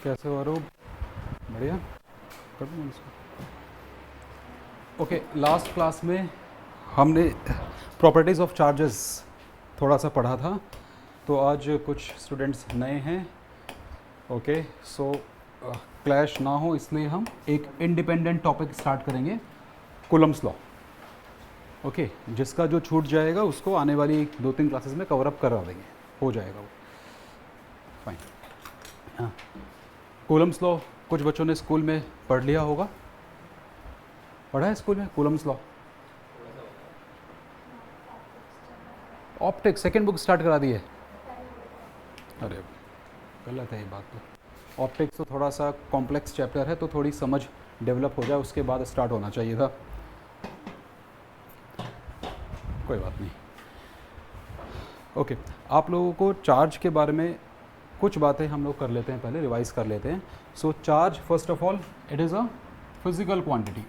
कैसे हो अरूप? बढ़िया। कर दूँ इसको। ओके, लास्ट क्लास में हमने प्रॉपर्टीज़ ऑफ चार्जेस थोड़ा सा पढ़ा था, तो आज कुछ स्टूडेंट्स नए हैं। ओके, सो क्लैश ना हो इसलिए हम एक इंडिपेंडेंट टॉपिक स्टार्ट करेंगे, कूलम्स लॉ। ओके, जिसका जो छूट जाएगा उसको आने वाली 2-3 क्लासेस में कवर अप करा देंगे, हो जाएगा वो। फाइन। हाँ, कूलम्स लॉ कुछ बच्चों ने स्कूल में पढ़ लिया होगा। पढ़ा है स्कूल में Coulomb's law? Optics second book start करा दी है? अरे गलत है ये बात। तो ऑप्टिक्स तो थोड़ा सा कॉम्प्लेक्स चैप्टर है, तो थोड़ी समझ डेवलप हो जाए उसके बाद स्टार्ट होना चाहिए था। कोई बात नहीं। ओके, आप लोगों को चार्ज के बारे में कुछ बातें हम लोग कर लेते हैं, पहले रिवाइज कर लेते हैं। So charge first of all it is a physical quantity.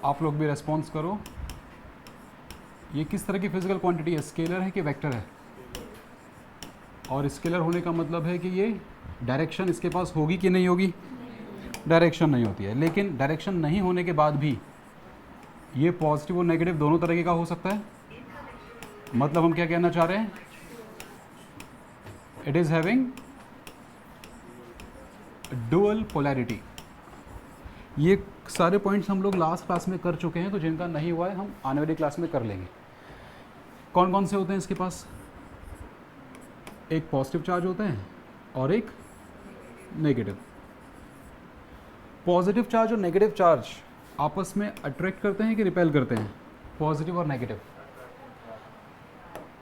आप लोग भी रेस्पॉन्स करो। ये किस तरह की फिजिकल क्वांटिटी है? स्केलर है कि वेक्टर है? और स्केलर होने का मतलब है कि ये डायरेक्शन इसके पास होगी कि नहीं होगी? डायरेक्शन नहीं होती है, लेकिन डायरेक्शन नहीं होने के बाद भी ये पॉजिटिव और नेगेटिव दोनों तरीके का हो सकता है। मतलब हम क्या कहना चाह रहे हैं? It is having dual polarity. ये सारे पॉइंट्स हम लोग लास्ट क्लास में कर चुके हैं, तो जिनका नहीं हुआ है हम आने वाली क्लास में कर लेंगे। कौन कौन से होते हैं इसके पास? एक पॉजिटिव चार्ज होते हैं और एक नेगेटिव। पॉजिटिव चार्ज और नेगेटिव चार्ज आपस में अट्रैक्ट करते हैं कि रिपेल करते हैं? पॉजिटिव और नेगेटिव।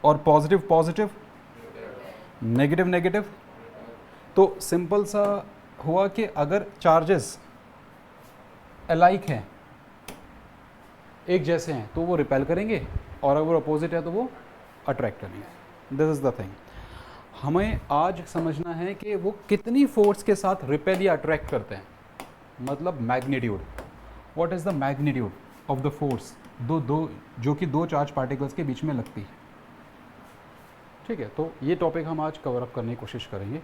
और पॉजिटिव पॉजिटिव, नेगेटिव नेगेटिव। तो सिंपल सा हुआ कि अगर चार्जेस अलाइक हैं, एक जैसे हैं, तो वो रिपेल करेंगे, और अगर अपोजिट है तो वो अट्रैक्ट करेंगे। This is the thing. हमें आज समझना है कि वो कितनी फोर्स के साथ रिपेल या अट्रैक्ट करते हैं, मतलब magnitude. What is the magnitude of the force जो कि दो चार्ज पार्टिकल्स के बीच में लगती है। ठीक है, तो ये टॉपिक हम आज कवर अप करने की कोशिश करेंगे।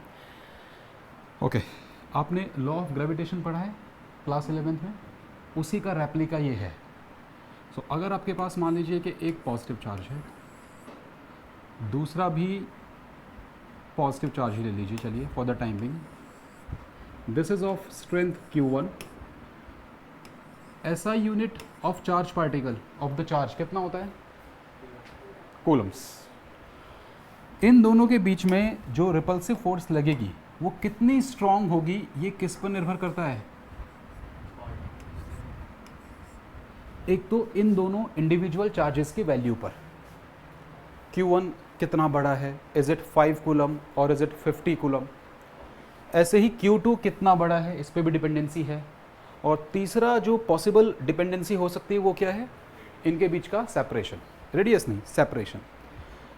ओके, आपने लॉ ऑफ ग्रेविटेशन पढ़ा है क्लास 11th में, उसी का रेप्लिका ये है। सो अगर आपके पास मान लीजिए कि एक पॉजिटिव चार्ज है, दूसरा भी पॉजिटिव चार्ज ही ले लीजिए, चलिए for the time being. This is of strength Q1। ऐसा unit of charge particle of the charge कितना होता है? कूलम्स। इन दोनों के बीच में जो रिपल्सिव फोर्स लगेगी वो कितनी स्ट्रांग होगी, ये किस पर निर्भर करता है? एक तो इन दोनों इंडिविजुअल चार्जेस की वैल्यू पर। Q1 कितना बड़ा है? इज़ इट 5 कूलम और इज़ इट 50 कूलम? ऐसे ही Q2 कितना बड़ा है, इस पर भी डिपेंडेंसी है। और तीसरा जो पॉसिबल डिपेंडेंसी हो सकती है वो क्या है? इनके बीच का सेपरेशन, रेडियस नहीं, सेपरेशन।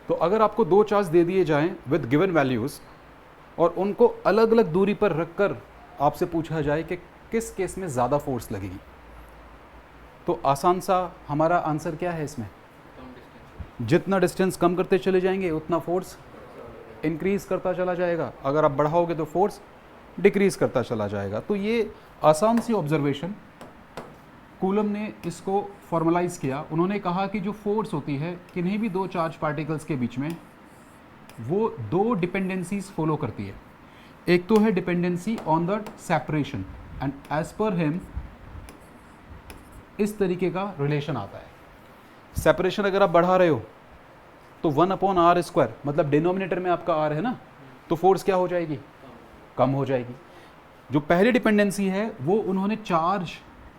तो अगर आपको दो चार्ज दे दिए जाएं विद गिवन वैल्यूज़ और उनको अलग अलग दूरी पर रखकर आपसे पूछा जाए कि किस केस में ज़्यादा फोर्स लगेगी, तो आसान सा हमारा आंसर क्या है इसमें? जितना डिस्टेंस कम करते चले जाएंगे उतना फोर्स इंक्रीज़ करता चला जाएगा, अगर आप बढ़ाओगे तो फोर्स डिक्रीज़ करता चला जाएगा। तो ये आसान सी ऑब्जर्वेशन कूलम ने इसको फॉर्मलाइज किया। उन्होंने कहा कि जो फोर्स होती है किन्हीं भी दो चार्ज पार्टिकल्स के बीच में, वो दो डिपेंडेंसीज फॉलो करती है। एक तो है dependency on the separation, and as per him इस तरीके का रिलेशन आता है। सेपरेशन अगर आप बढ़ा रहे हो तो 1/r², मतलब डिनोमिनेटर में आपका r है ना, तो फोर्स क्या हो जाएगी? कम हो जाएगी। जो पहली डिपेंडेंसी है वो उन्होंने चार्ज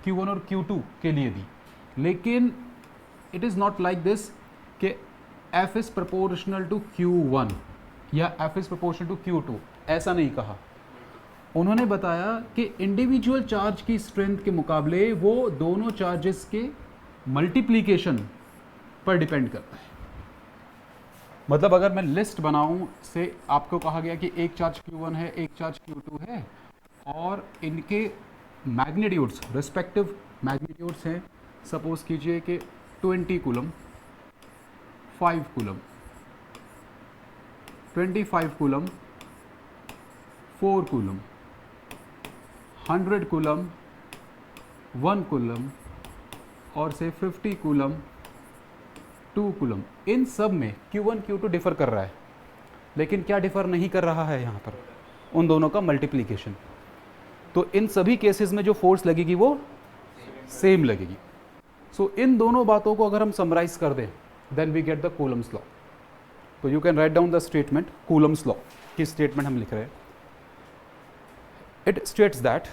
Q1 और Q2 के लिए दी, लेकिन it is not like this कि F is proportional to Q1 या F is proportional to Q2, ऐसा नहीं कहा। उन्होंने बताया कि इंडिविजुअल चार्ज की स्ट्रेंथ के मुकाबले वो दोनों चार्जेस के मल्टीप्लिकेशन पर डिपेंड करता है। मतलब अगर मैं लिस्ट बनाऊं से आपको कहा गया कि एक चार्ज Q1 है, एक चार्ज Q2 है, और इनके मैग्नीट्यूड्स रिस्पेक्टिव मैग्नीट्यूड्स हैं, सपोज कीजिए कि 20 coulomb, 5 coulomb, 25 coulomb, 4 coulomb, 100 coulomb, 1 coulomb और से 50 कूलम, 2 कूलम। इन सब में Q1 Q2 डिफर कर रहा है, लेकिन क्या डिफर नहीं कर रहा है यहाँ पर, उन दोनों का मल्टीप्लिकेशन। तो इन सभी केसेस में जो फोर्स लगेगी वो सेम लगेगी। सो इन दोनों बातों को अगर हम समराइज कर दें, then we get the Coulomb's law. तो you can write down the statement, Coulomb's law की स्टेटमेंट हम लिख रहे हैं। It states that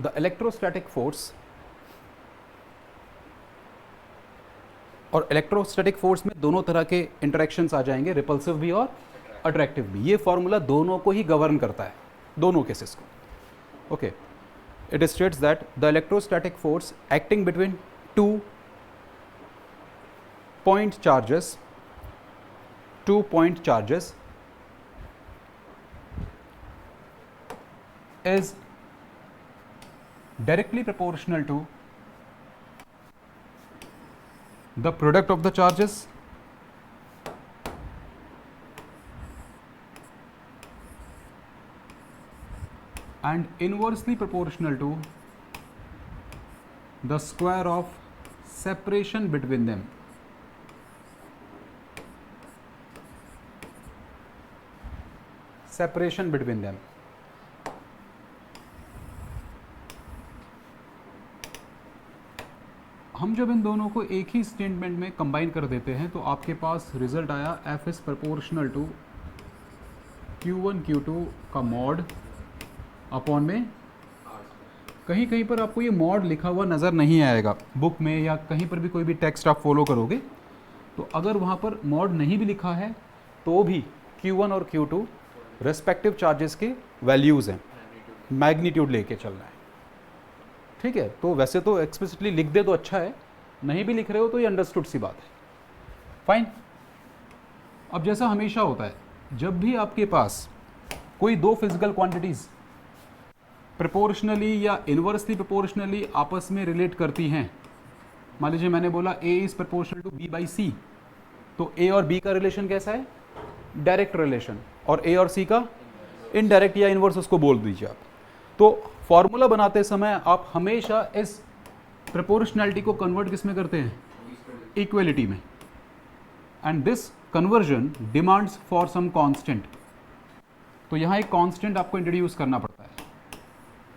the electrostatic force, और इलेक्ट्रोस्टैटिक फोर्स में दोनों तरह के इंटरेक्शंस आ जाएंगे, रिपल्सिव भी और अट्रैक्टिव भी। ये फॉर्मूला दोनों को ही गवर्न करता है, दोनों केसेस को। Okay, it states that the electrostatic force acting between 2 point charges, 2 point charges is directly proportional to the product of the charges and inversely proportional to the square of separation between them. Separation between them. हम जब इन दोनों को एक ही statement में combine कर देते हैं तो आपके पास रिजल्ट आया F is proportional to Q1 Q2 का मॉड अपॉन में, कहीं कहीं पर आपको ये मॉड लिखा हुआ नज़र नहीं आएगा बुक में, या कहीं पर भी कोई भी टेक्स्ट आप फॉलो करोगे तो अगर वहाँ पर मॉड नहीं भी लिखा है तो भी Q1 और Q2 रेस्पेक्टिव चार्जेस के वैल्यूज़ हैं, मैग्नीट्यूड लेके चलना है। ठीक है, तो वैसे तो एक्सप्लिसिटली लिख दे तो अच्छा है, नहीं भी लिख रहे हो तो ये अंडरस्टूड सी बात है। फाइन। अब जैसा हमेशा होता है, जब भी आपके पास कोई दो फिजिकल क्वांटिटीज़ प्रोपोर्शनली या इन्वर्सली प्रोपोर्शनली आपस में रिलेट करती हैं, मान लीजिए मैंने बोला A is proportional to B by C, तो A और B का रिलेशन कैसा है? डायरेक्ट रिलेशन, और A और C का इनडायरेक्ट या इनवर्स, उसको बोल दीजिए आप। तो फॉर्मूला बनाते समय आप हमेशा इस प्रोपोर्शनैलिटी को कन्वर्ट किस में करते हैं? इक्वलिटी में। And this conversion demands for some constant, तो यहाँ एक कांस्टेंट आपको इंट्रोड्यूस करना पड़ता है।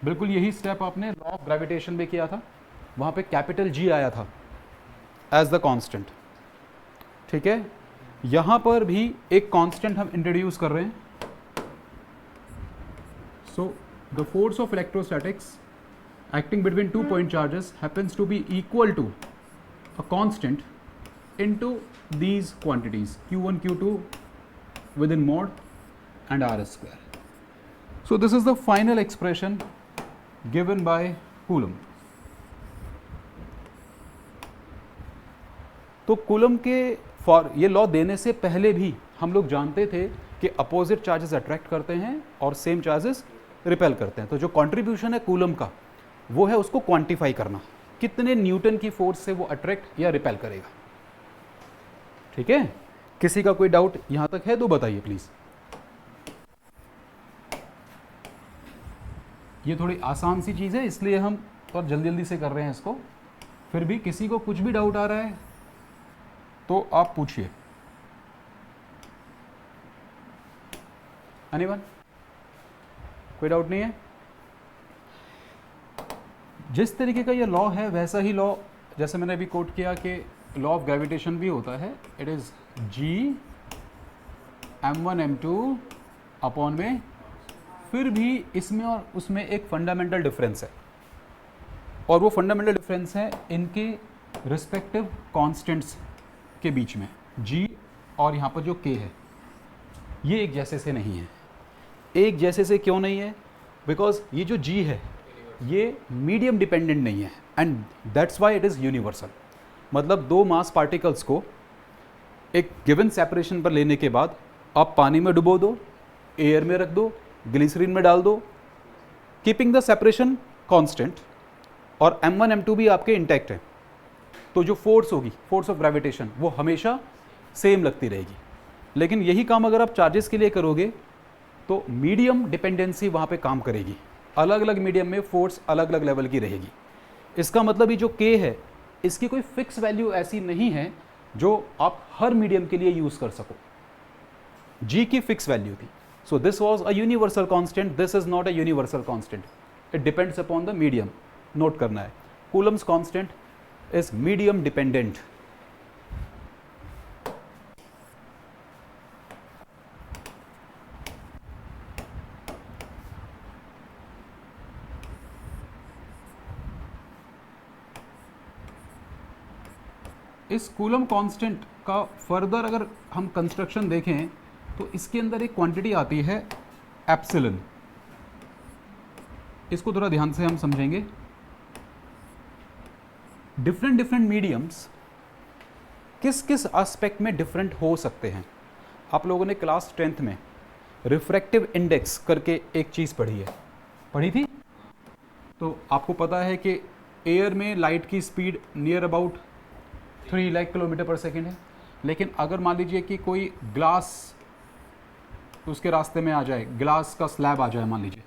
बिल्कुल यही स्टेप आपने लॉ ऑफ ग्रेविटेशन में किया था, वहाँ पे कैपिटल G आया था एज द कांस्टेंट। ठीक है, यहाँ पर भी एक कांस्टेंट हम इंट्रोड्यूस कर रहे हैं। सो the force of electrostatics acting between 2 point charges happens to be equal to a constant into these quantities Q1 Q2 within mod and R square. So this is the final expression given by Coulomb. तो coulomb के ये law देने से पहले भी हम लोग जानते थे कि अपोजिट चार्जेस अट्रैक्ट करते हैं और सेम चार्जेस रिपेल करते हैं। तो जो कंट्रीब्यूशन है कूलम का वो है उसको क्वांटिफाई करना, कितने न्यूटन की फोर्स से वो अट्रैक्ट या रिपेल करेगा। ठीक है, किसी का कोई डाउट यहां तक है तो बताइए प्लीज। ये थोड़ी आसान सी चीज़ है इसलिए हम थोड़ा जल्दी जल्दी से कर रहे हैं इसको, फिर भी किसी को कुछ भी डाउट आ रहा है तो आप पूछिए। एनीवन? कोई डाउट नहीं है? जिस तरीके का ये लॉ है वैसा ही लॉ, जैसे मैंने अभी कोट किया कि लॉ ऑफ ग्रेविटेशन भी होता है, it is G m1 m2 upon में, फिर भी इसमें और उसमें एक फंडामेंटल डिफरेंस है, और वो फंडामेंटल डिफरेंस है इनके रिस्पेक्टिव कांस्टेंट्स के बीच में। G और यहाँ पर जो K है ये एक जैसे से नहीं है। एक जैसे से क्यों नहीं है? बिकॉज ये जो G है ये मीडियम डिपेंडेंट नहीं है, and that's why it is universal. मतलब दो मास पार्टिकल्स को एक गिवन सेपरेशन पर लेने के बाद आप पानी में डुबो दो एयर में रख दो, ग्लिसरीन में डाल दो, कीपिंग द सेपरेशन कांस्टेंट, और m1 m2 भी आपके इंटैक्ट है, तो जो फोर्स होगी, फोर्स ऑफ ग्रेविटेशन, वो हमेशा सेम लगती रहेगी। लेकिन यही काम अगर आप चार्जेस के लिए करोगे तो मीडियम डिपेंडेंसी वहाँ पे काम करेगी। अलग अलग मीडियम में फोर्स अलग अलग लेवल की रहेगी। इसका मतलब ये जो k है, इसकी कोई फिक्स वैल्यू ऐसी नहीं है जो आप हर मीडियम के लिए यूज़ कर सको। g की फिक्स वैल्यू थी, so this was a universal constant, this is not a universal constant, it depends upon the medium. Note करना है, Coulomb's constant is medium dependent. इस कूलम कांस्टेंट का फर्दर अगर हम कंस्ट्रक्शन देखें तो इसके अंदर एक क्वांटिटी आती है एप्सिलॉन। इसको थोड़ा ध्यान से हम समझेंगे। डिफरेंट मीडियम्स किस किस एस्पेक्ट में डिफरेंट हो सकते हैं। आप लोगों ने क्लास 10th में रिफ्रैक्टिव इंडेक्स करके एक चीज़ पढ़ी थी। तो आपको पता है कि एयर में लाइट की speed near about 3 lakh kilometre पर सेकेंड है, लेकिन अगर मान लीजिए कि कोई ग्लास उसके रास्ते में आ जाए, ग्लास का स्लैब आ जाए मान लीजिए,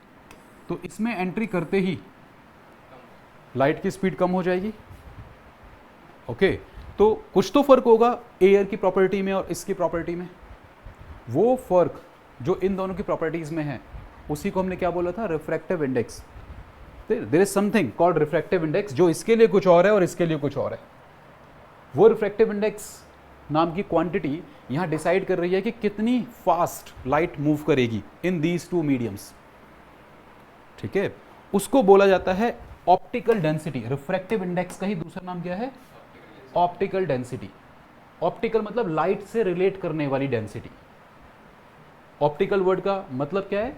तो इसमें एंट्री करते ही लाइट की स्पीड कम हो जाएगी। ओके, तो कुछ तो फर्क होगा एयर की प्रॉपर्टी में और इसकी प्रॉपर्टी में। वो फर्क जो इन दोनों की प्रॉपर्टीज में है उसी को हमने क्या बोला था, refractive index. There is something called refractive index जो इसके लिए कुछ और है और इसके लिए कुछ और है। वो रिफ्रैक्टिव इंडेक्स नाम की क्वांटिटी यहाँ डिसाइड कर रही है कि कितनी फास्ट लाइट मूव करेगी इन दीज टू मीडियम्स। ठीक है, उसको बोला जाता है ऑप्टिकल डेंसिटी। रिफ्रैक्टिव इंडेक्स का ही दूसरा नाम क्या है, ऑप्टिकल डेंसिटी। ऑप्टिकल मतलब लाइट से रिलेट करने वाली डेंसिटी। ऑप्टिकल वर्ड का मतलब क्या है,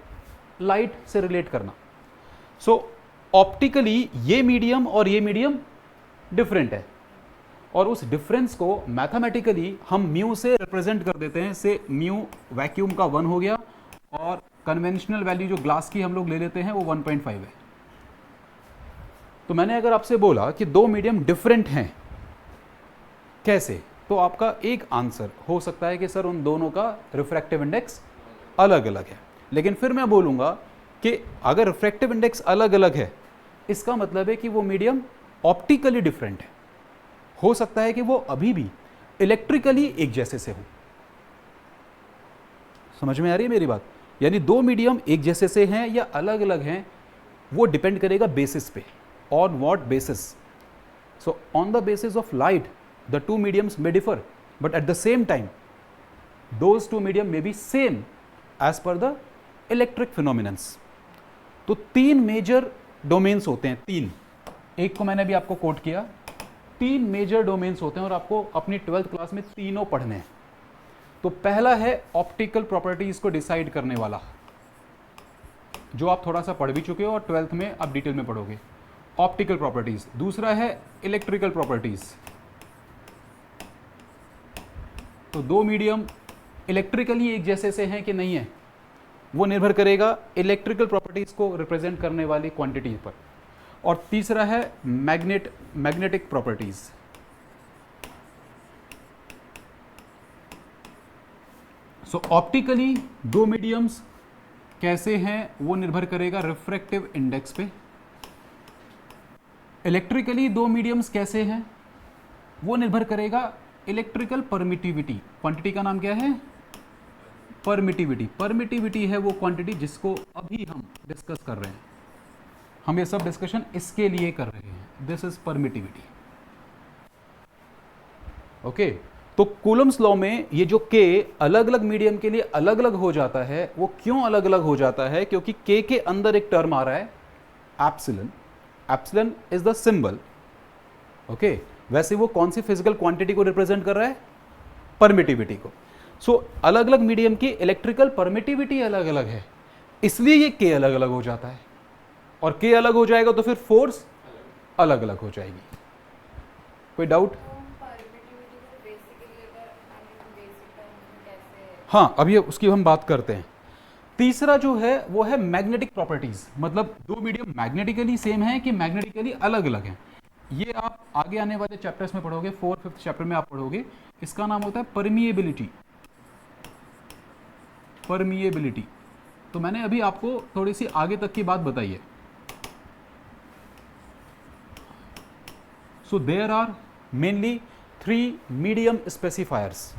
लाइट से रिलेट करना। सो ऑप्टिकली ये मीडियम और ये मीडियम डिफरेंट है, और उस डिफरेंस को मैथमेटिकली हम म्यू से रिप्रेजेंट कर देते हैं। से म्यू वैक्यूम का 1 हो गया, और कन्वेंशनल वैल्यू जो ग्लास की हम लोग ले लेते हैं वो 1.5 है। तो मैंने अगर आपसे बोला कि दो मीडियम डिफरेंट हैं कैसे, तो आपका एक आंसर हो सकता है कि सर उन दोनों का रिफ्रैक्टिव इंडेक्स अलग अलग है। लेकिन फिर मैं बोलूँगा कि अगर रिफ्रैक्टिव इंडेक्स अलग अलग है, इसका मतलब है कि वो मीडियम ऑप्टिकली डिफरेंट है। हो सकता है कि वो अभी भी इलेक्ट्रिकली एक जैसे से हो। समझ में आ रही है मेरी बात? यानी दो मीडियम एक जैसे से हैं या अलग अलग हैं, वो डिपेंड करेगा बेसिस पे। On what basis? So on the basis of light the two mediums may differ, but at the same time those two medium may be same as per the electric phenomenons. तो 3 major domains होते हैं, 3। एक को मैंने अभी आपको coat किया। 3 major domains होते हैं और आपको अपनी 12th क्लास में तीनों पढ़ने हैं। तो पहला है ऑप्टिकल प्रॉपर्टीज को डिसाइड करने वाला, जो आप थोड़ा सा पढ़ भी चुके हो और 12th में आप डिटेल में पढ़ोगे, ऑप्टिकल प्रॉपर्टीज। दूसरा है इलेक्ट्रिकल प्रॉपर्टीज। तो दो मीडियम इलेक्ट्रिकली एक जैसे से हैं कि नहीं है, वो निर्भर करेगा इलेक्ट्रिकल प्रॉपर्टीज को रिप्रेजेंट करने वाली क्वांटिटी पर। और तीसरा है मैग्नेटिक प्रॉपर्टीज। सो ऑप्टिकली दो मीडियम्स कैसे हैं वो निर्भर करेगा रिफ्रैक्टिव इंडेक्स पे। इलेक्ट्रिकली दो मीडियम्स कैसे हैं वो निर्भर करेगा इलेक्ट्रिकल परमिटिविटी। क्वांटिटी का नाम क्या है, परमिटिविटी। परमिटिविटी है वो क्वांटिटी जिसको अभी हम डिस्कस कर रहे हैं। हम ये सब डिस्कशन इसके लिए कर रहे हैं, दिस इज परमिटिविटी। ओके, तो कूलम्स लॉ में ये जो k अलग अलग मीडियम के लिए अलग अलग हो जाता है, वो क्यों अलग अलग हो जाता है? क्योंकि k के अंदर एक टर्म आ रहा है epsilon. Epsilon is the symbol. Okay, वैसे वो कौन सी फिजिकल क्वांटिटी को रिप्रेजेंट कर रहा है? परमिटिविटी को। सो अलग अलग मीडियम की इलेक्ट्रिकल परमिटिविटी अलग अलग है, इसलिए ये k अलग अलग हो जाता है। और k अलग हो जाएगा तो फिर फोर्स अलग अलग हो जाएगी। कोई डाउट? हाँ, अभी उसकी हम बात करते हैं। तीसरा जो है वो है मैग्नेटिक प्रॉपर्टीज, मतलब दो मीडियम मैग्नेटिकली सेम है कि मैग्नेटिकली अलग अलग हैं। ये आप आगे आने वाले चैप्टर्स में पढ़ोगे, 4th 5th चैप्टर में आप पढ़ोगे। इसका नाम होता है परमिएबिलिटी। परमिएबिलिटी तो मैंने अभी आपको थोड़ी सी आगे तक की बात बताई है। So there are mainly 3 medium specifiers.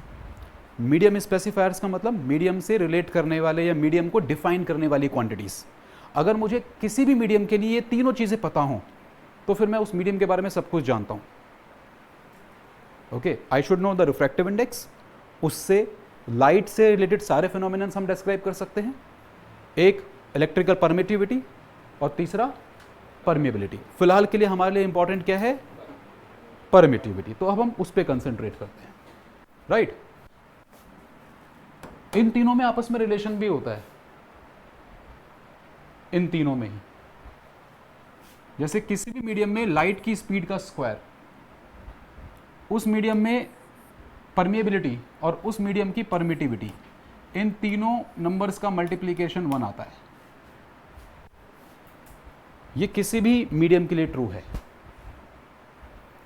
Medium specifiers का मतलब मीडियम से रिलेट करने वाले या मीडियम को डिफाइन करने वाली क्वांटिटीज। अगर मुझे किसी भी मीडियम के लिए ये तीनों चीजें पता हों तो फिर मैं उस मीडियम के बारे में सब कुछ जानता हूं। Okay, I should know the refractive index, उससे लाइट से रिलेटेड सारे फिनोमिनन्स हम डिस्क्राइब कर सकते हैं। एक इलेक्ट्रिकल परमिटिविटी और तीसरा परमिएबिलिटी। फिलहाल के लिए हमारे लिए इंपॉर्टेंट क्या है? परमिटिविटी। तो अब हम उस पर कंसंट्रेट करते हैं, राइट। इन तीनों में आपस में रिलेशन भी होता है, इन तीनों में ही। जैसे किसी भी मीडियम में लाइट की स्पीड का स्क्वायर, उस मीडियम में परमिएबिलिटी और उस मीडियम की परमिटिविटी, इन तीनों नंबर्स का मल्टीप्लिकेशन 1 आता है। ये किसी भी मीडियम के लिए ट्रू है।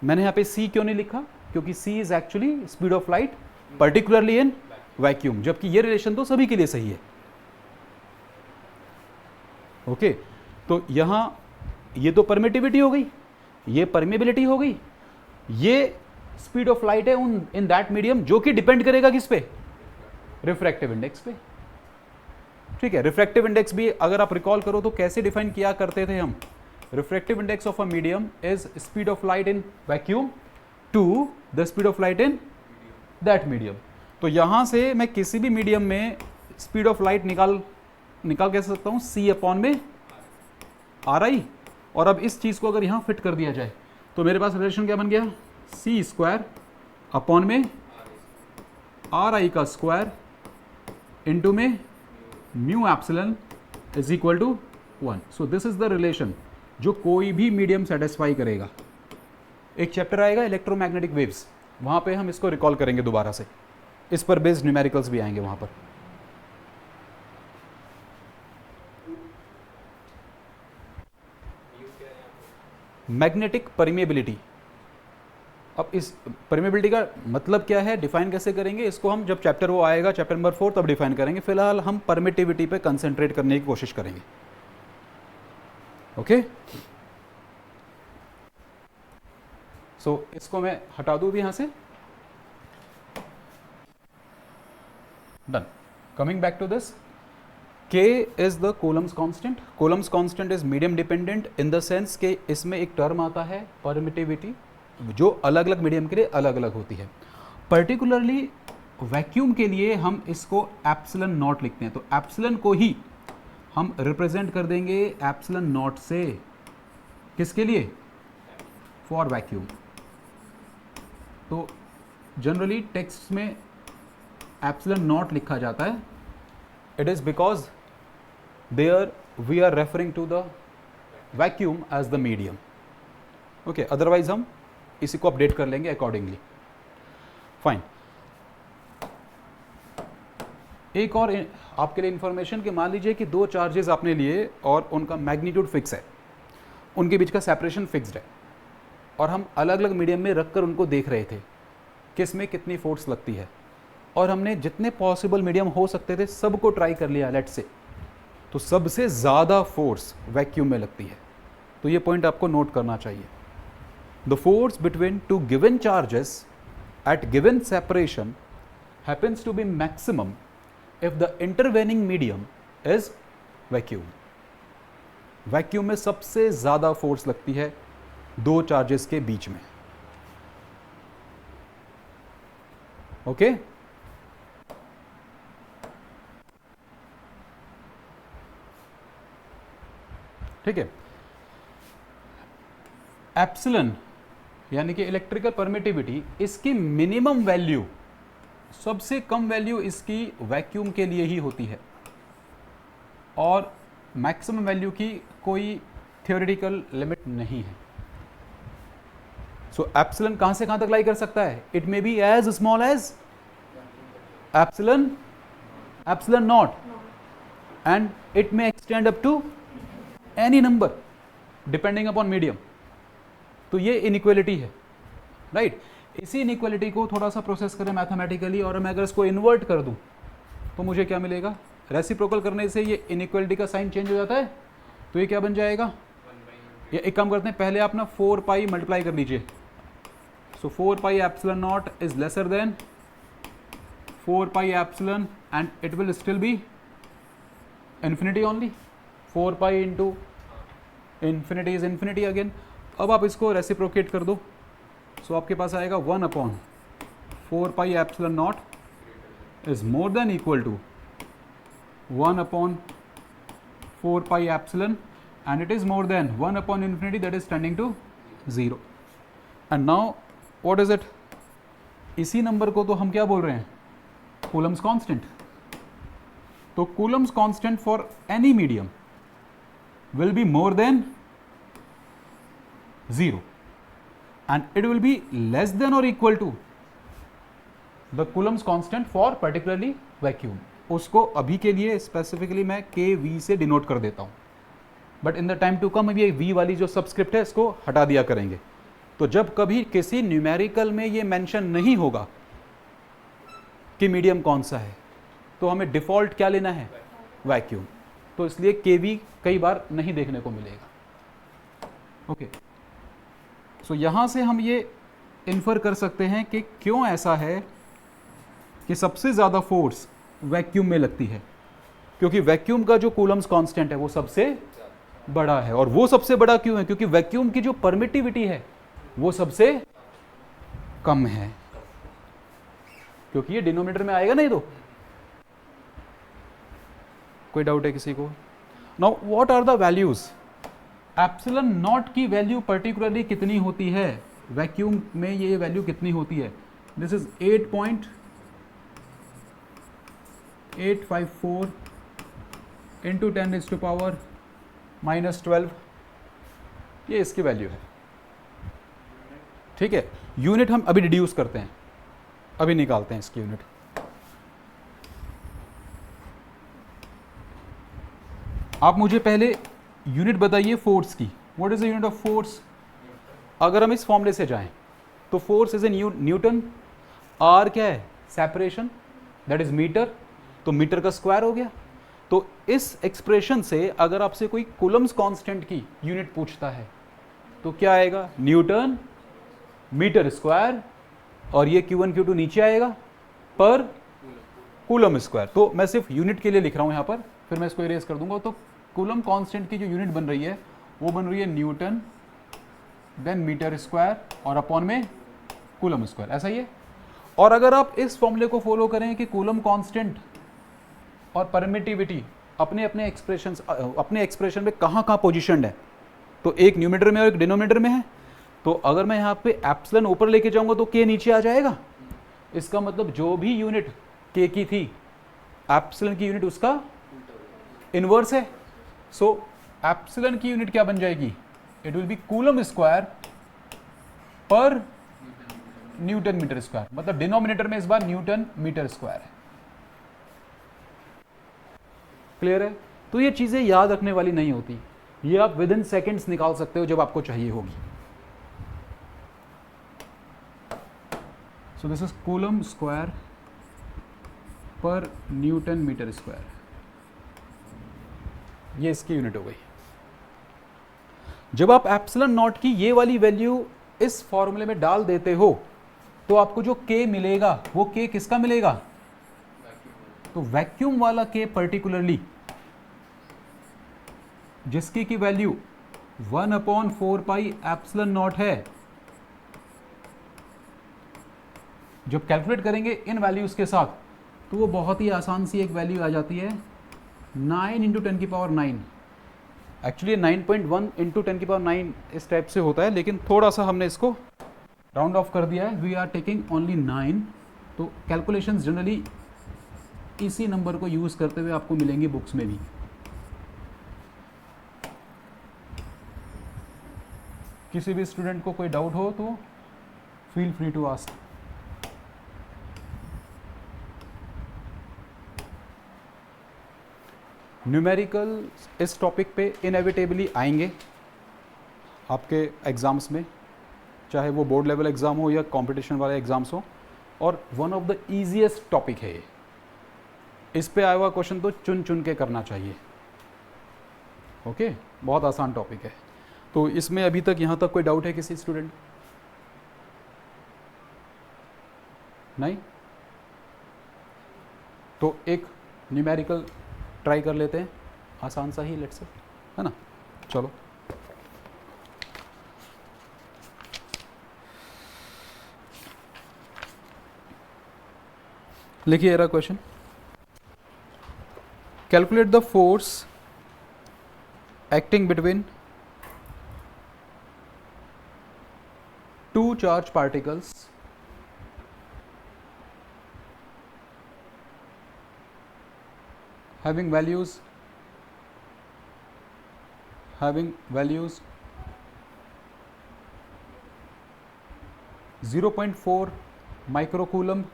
मैंने यहां पे c क्यों नहीं लिखा? क्योंकि c is actually speed of light particularly in vacuum, जबकि ये रिलेशन तो सभी के लिए सही है। ओके, तो यहां ये तो परमिटिविटी हो गई, ये परमिएबिलिटी हो गई, ये स्पीड ऑफ लाइट है इन दैट मीडियम, जो कि डिपेंड करेगा किस पे? रिफ्रैक्टिव इंडेक्स पे। ठीक है, रिफ्रैक्टिव इंडेक्स भी अगर आप रिकॉल करो तो कैसे डिफाइन किया करते थे हम? Refractive index of a medium is speed of light in vacuum to the speed of light in that medium. तो यहां से मैं किसी भी मीडियम में स्पीड ऑफ लाइट निकाल कैसे सकता हूं? c अपॉन में RI। और अब इस चीज को अगर यहां फिट कर दिया जाए तो मेरे पास रिलेशन क्या बन गया? c स्क्वायर अपॉन में RI का स्क्वायर इंटू में mu epsilon is equal to 1। So this is the relation जो कोई भी मीडियम सेटिस्फाई करेगा। एक चैप्टर आएगा इलेक्ट्रोमैग्नेटिक वेव्स, वहां पे हम इसको रिकॉल करेंगे दोबारा से, इस पर बेस्ड न्यूमेरिकल्स भी आएंगे वहां पर। Magnetic permeability. अब इस परमिएबिलिटी का मतलब क्या है, डिफाइन कैसे करेंगे इसको हम जब चैप्टर वो आएगा, चैप्टर नंबर 4, तब डिफाइन करेंगे। फिलहाल हम परमिटिविटी पे कंसंट्रेट करने की कोशिश करेंगे। ओके, सो इसको मैं हटा दूं भी यहां से। Done. Coming back to this, K is the Coulomb's constant. Coulomb's constant is medium dependent in the sense कि इसमें एक टर्म आता है परमिटिविटी, जो अलग अलग मीडियम के लिए अलग अलग होती है। पर्टिकुलरली वैक्यूम के लिए हम इसको एप्सिलॉन नॉट लिखते हैं, तो एप्सिलॉन को ही हम रिप्रेजेंट कर देंगे एप्सिलॉन नॉट से। किसके लिए? For vacuum. तो जनरली टेक्स्ट में एप्सिलॉन नॉट लिखा जाता है। It is because there we are referring to the vacuum as the medium. Okay, otherwise हम इसी को अपडेट कर लेंगे अकॉर्डिंगली। फाइन। एक और आपके लिए इंफॉर्मेशन कि मान लीजिए कि दो चार्जेस आपने लिए और उनका मैग्नीट्यूड फिक्स है, उनके बीच का सेपरेशन फिक्स्ड है, और हम अलग अलग मीडियम में रखकर उनको देख रहे थे किस में कितनी फोर्स लगती है, और हमने जितने पॉसिबल मीडियम हो सकते थे सबको ट्राई कर लिया लेट्स से, तो सबसे ज़्यादा फोर्स वैक्यूम में लगती है। तो ये पॉइंट आपको नोट करना चाहिए। The force between two given charges at given separation happens to be maximum if the intervening medium is vacuum. Vacuum में सबसे ज़्यादा फोर्स लगती है दो चार्जेस के बीच में। ओके, ठीक है। एप्सिलॉन यानी कि इलेक्ट्रिकल परमिटिविटी, इसकी मिनिमम वैल्यू, सबसे कम वैल्यू इसकी वैक्यूम के लिए ही होती है, और मैक्सिमम वैल्यू की कोई थ्योरेटिकल लिमिट नहीं है। सो एप्सिलॉन कहां से कहां तक लाई कर सकता है? It may be as small as epsilon not and it may extend up to any number depending upon medium. तो ये इनइक्वालिटी है, राइट? इसी इनइक्वालिटी को थोड़ा सा प्रोसेस करें मैथमेटिकली, और मैं अगर इसको इन्वर्ट कर दूं तो मुझे क्या मिलेगा? रेसिप्रोकल करने से ये इनइक्वालिटी का साइन चेंज हो जाता है, तो ये क्या बन जाएगा? ये एक काम करते हैं, पहले आप ना 4 पाई मल्टीप्लाई कर लीजिए. सो 4 पाई epsilon not is lesser than 4 pi epsilon and it will still be infinity only. 4 pi into infinity is infinity again. अब आप इसको रेसिप्रोकेट कर दो, सो आपके पास आएगा 1/4 pi epsilon not is more than equal to 1/4 pi epsilon and it is more than 1 upon infinity, that is tending to 0. and now what is it? इसी number को तो हम क्या बोल रहे हैं? Coulomb's constant. तो Coulomb's constant for any medium will be more than 0 and it will be less than or equal to the Coulomb's constant for particularly vacuum. उसको अभी के लिए स्पेसिफिकली मैं kV से डिनोट कर देता हूँ, but in the time to come ये v वाली जो सबस्क्रिप्ट है इसको हटा दिया करेंगे. तो जब कभी किसी न्यूमेरिकल में ये मेंशन नहीं होगा कि मीडियम कौन सा है, तो हमें डिफ़ॉल्ट क्या लेना है? वैक्यूम. तो इसलिए kV कई बार नहीं देखने को मिलेगा. ओके, सो यहाँ से हम ये इन्फर कर सकते हैं कि क्यों ऐसा है कि सबसे ज़्यादा फोर्स वैक्यूम में लगती है, क्योंकि वैक्यूम का जो कूलम्स कांस्टेंट है वो सबसे बड़ा है. और वो सबसे बड़ा क्यों है? क्योंकि वैक्यूम की जो परमिटिविटी है वो सबसे कम है, क्योंकि ये डिनोमिनेटर में आएगा नहीं. तो कोई डाउट है किसी को? Now what are the values? Epsilon not की वैल्यू पर्टिकुलरली कितनी होती है वैक्यूम में? ये वैल्यू कितनी होती है? This is 8.854 into 10⁻⁻12. ये इसकी वैल्यू है. ठीक है, यूनिट हम अभी डिड्यूस करते हैं, अभी निकालते हैं इसकी यूनिट. आप मुझे पहले यूनिट बताइए फोर्स की. What is the unit of force? अगर हम इस फॉर्मूले से जाएं तो force is a newton. R क्या है? Separation, that is meter. तो मीटर का स्क्वायर हो गया. तो इस एक्सप्रेशन से अगर आपसे कोई कूलम्स कांस्टेंट की यूनिट पूछता है तो क्या आएगा? न्यूटन मीटर स्क्वायर, और ये Q1 Q2 नीचे आएगा पर कूलम स्क्वायर. तो मैं सिर्फ यूनिट के लिए लिख रहा हूं यहां पर, फिर मैं इसको इरेज कर दूंगा. तो कूलम कांस्टेंट की जो यूनिट बन रही है वो बन रही है न्यूटन, देन मीटर स्क्वायर और अपॉन में कूलम स्क्वायर. ऐसा ही है. और अगर आप इस फॉर्मूले को फॉलो करें कि कूलम कांस्टेंट और परमिटिविटी अपने एक्सप्रेशन में कहाँ पोजिशन है, तो एक न्यूमिनेटर में और एक डिनोमिनेटर में है. तो अगर मैं यहाँ पे एप्सिलॉन ऊपर लेके जाऊंगा तो k नीचे आ जाएगा. इसका मतलब जो भी यूनिट k की थी, एप्सिलॉन की यूनिट उसका इनवर्स है. सो एप्सिलॉन की यूनिट क्या बन जाएगी? It will be coulomb square पर न्यूटन मीटर स्क्वायर. मतलब डिनोमिनेटर में इस बार न्यूटन मीटर स्क्वायर है. क्लियर है? तो ये चीजें याद रखने वाली नहीं होती, ये आप विद इन सेकेंड्स निकाल सकते हो जब आपको चाहिए होगी. सो दिस इज कूलम स्क्वायर पर न्यूटन मीटर स्क्वायर. ये इसकी यूनिट हो गई. जब आप एप्सिलॉन नॉट की ये वाली वैल्यू इस फॉर्मूले में डाल देते हो तो आपको जो k मिलेगा वो k किसका मिलेगा? तो वैक्यूम वाला k पर्टिकुलरली, जिसकी की वैल्यू 1/4 पाई एप्सिलॉन नॉट है, जब कैलकुलेट करेंगे इन वैल्यूज के साथ तो वो बहुत ही आसान सी एक वैल्यू आ जाती है 9 × 10⁹. एक्चुअली 9.1 × 10⁹ इस टाइप से होता है, लेकिन थोड़ा सा हमने इसको राउंड ऑफ कर दिया है. We are taking only 9. तो कैलकुलेशंस जनरली इसी नंबर को यूज़ करते हुए आपको मिलेंगी बुक्स में भी. किसी भी स्टूडेंट को कोई डाउट हो तो feel free to ask. Numerical इस टॉपिक पे इनएविटेबली आएंगे आपके एग्ज़ाम्स में, चाहे वो बोर्ड लेवल एग्ज़ाम हो या कंपटीशन वाले एग्ज़ाम्स हो, और one of the easiest topic है ये। इस पे आया हुआ क्वेश्चन तो चुन चुन के करना चाहिए। ओके, बहुत आसान टॉपिक है। तो इसमें अभी तक यहाँ तक कोई डाउट है किसी स्टूडेंट? नहीं? तो एक न्यूमेरिकल ट्राई कर लेते हैं, आसान सा ही, लेट्स से, है ना? चलो लिखिए era question. Calculate the force acting between two charge particles having values 0.4 microcoulomb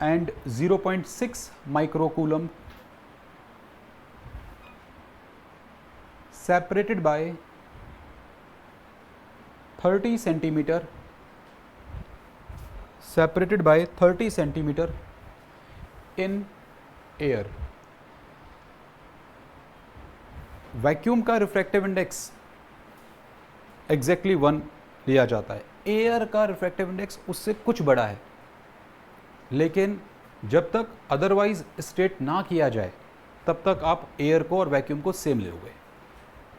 and 0.6 microcoulomb separated by 30 centimeter in air। Vacuum का रिफ्रैक्टिव इंडेक्स एग्जैक्टली 1 लिया जाता है, एयर का रिफ्रैक्टिव इंडेक्स उससे कुछ बड़ा है, लेकिन जब तक अदरवाइज स्टेट ना किया जाए तब तक आप एयर को और वैक्यूम को सेम लोगे।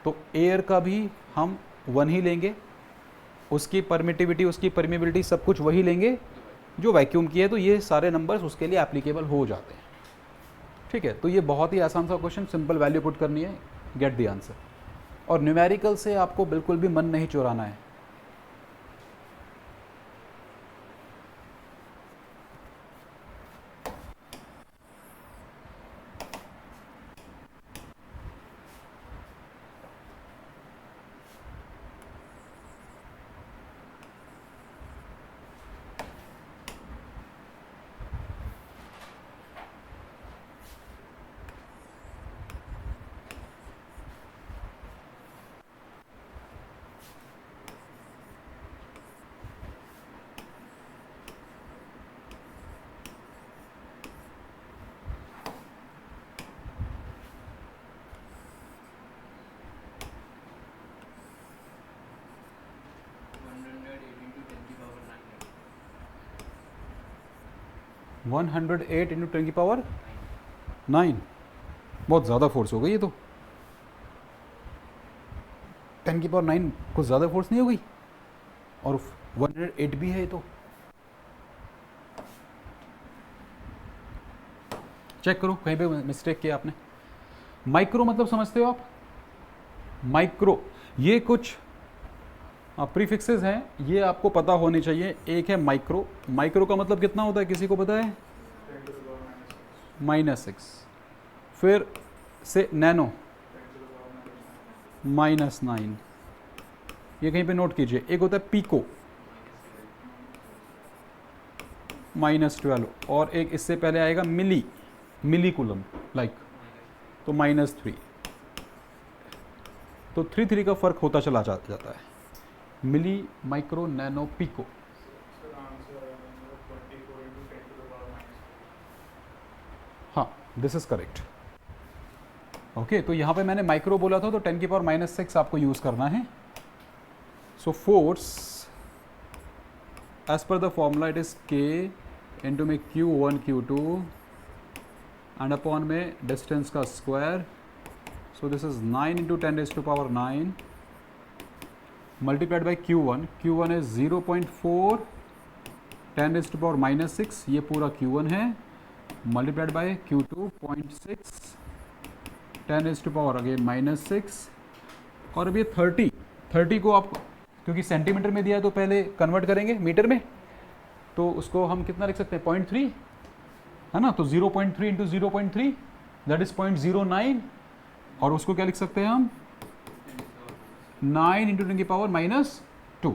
तो एयर का भी हम 1 ही लेंगे, उसकी परमिटिविटी, उसकी परमिबिलिटी सब कुछ वही लेंगे जो वैक्यूम की है, तो ये सारे नंबर्स उसके लिए एप्लीकेबल हो जाते हैं। ठीक है, तो ये बहुत ही आसान सा क्वेश्चन, सिंपल वैल्यू पुट करनी है, गेट द आंसर। और न्यूमेरिकल से आपको बिल्कुल भी मन नहीं चुराना है। वन 108 इंटू 10 की पावर 9, बहुत ज़्यादा फोर्स हो गई ये तो। 10 की पावर 9 कुछ ज़्यादा फोर्स नहीं हो गई? और 108 भी है ये तो। चेक करो कहीं पे मिस्टेक किया आपने। माइक्रो मतलब समझते हो आप? माइक्रो ये कुछ प्रीफिक्सेस हैं, ये आपको पता होने चाहिए। एक है माइक्रो, माइक्रो का मतलब कितना होता है किसी को पता है? -6। फिर से नैनो -9, ये कहीं पे नोट कीजिए। एक होता है पीको -12, और एक इससे पहले आएगा मिली कूलम लाइक, तो -3। तो 3 का फर्क होता चला जाता है। मिली, माइक्रो, नैनो, पीको। हाँ, दिस इज करेक्ट। ओके, तो यहाँ पे मैंने माइक्रो बोला था, तो 10 की पावर -6 आपको यूज़ करना है। So force as per the formula it is K into में Q1 Q2 एंड अपॉन में डिस्टेंस का square. So this is 9 into 10⁻⁹ multiplied by Q1। Q1 is 0.4 10⁻⁻6, ये पूरा Q1 है, मल्टीप्लाइड बाई Q2 0.6 10⁻⁻6। और अब ये 30 को आप क्योंकि सेंटीमीटर में दिया है तो पहले कन्वर्ट करेंगे मीटर में, तो उसको हम कितना लिख सकते हैं? 0.3 है ना। तो 0.3 इंटू 0.3 दैट इज 0.09, और उसको क्या लिख सकते हैं हम? 9 इंटू 10 की power -2।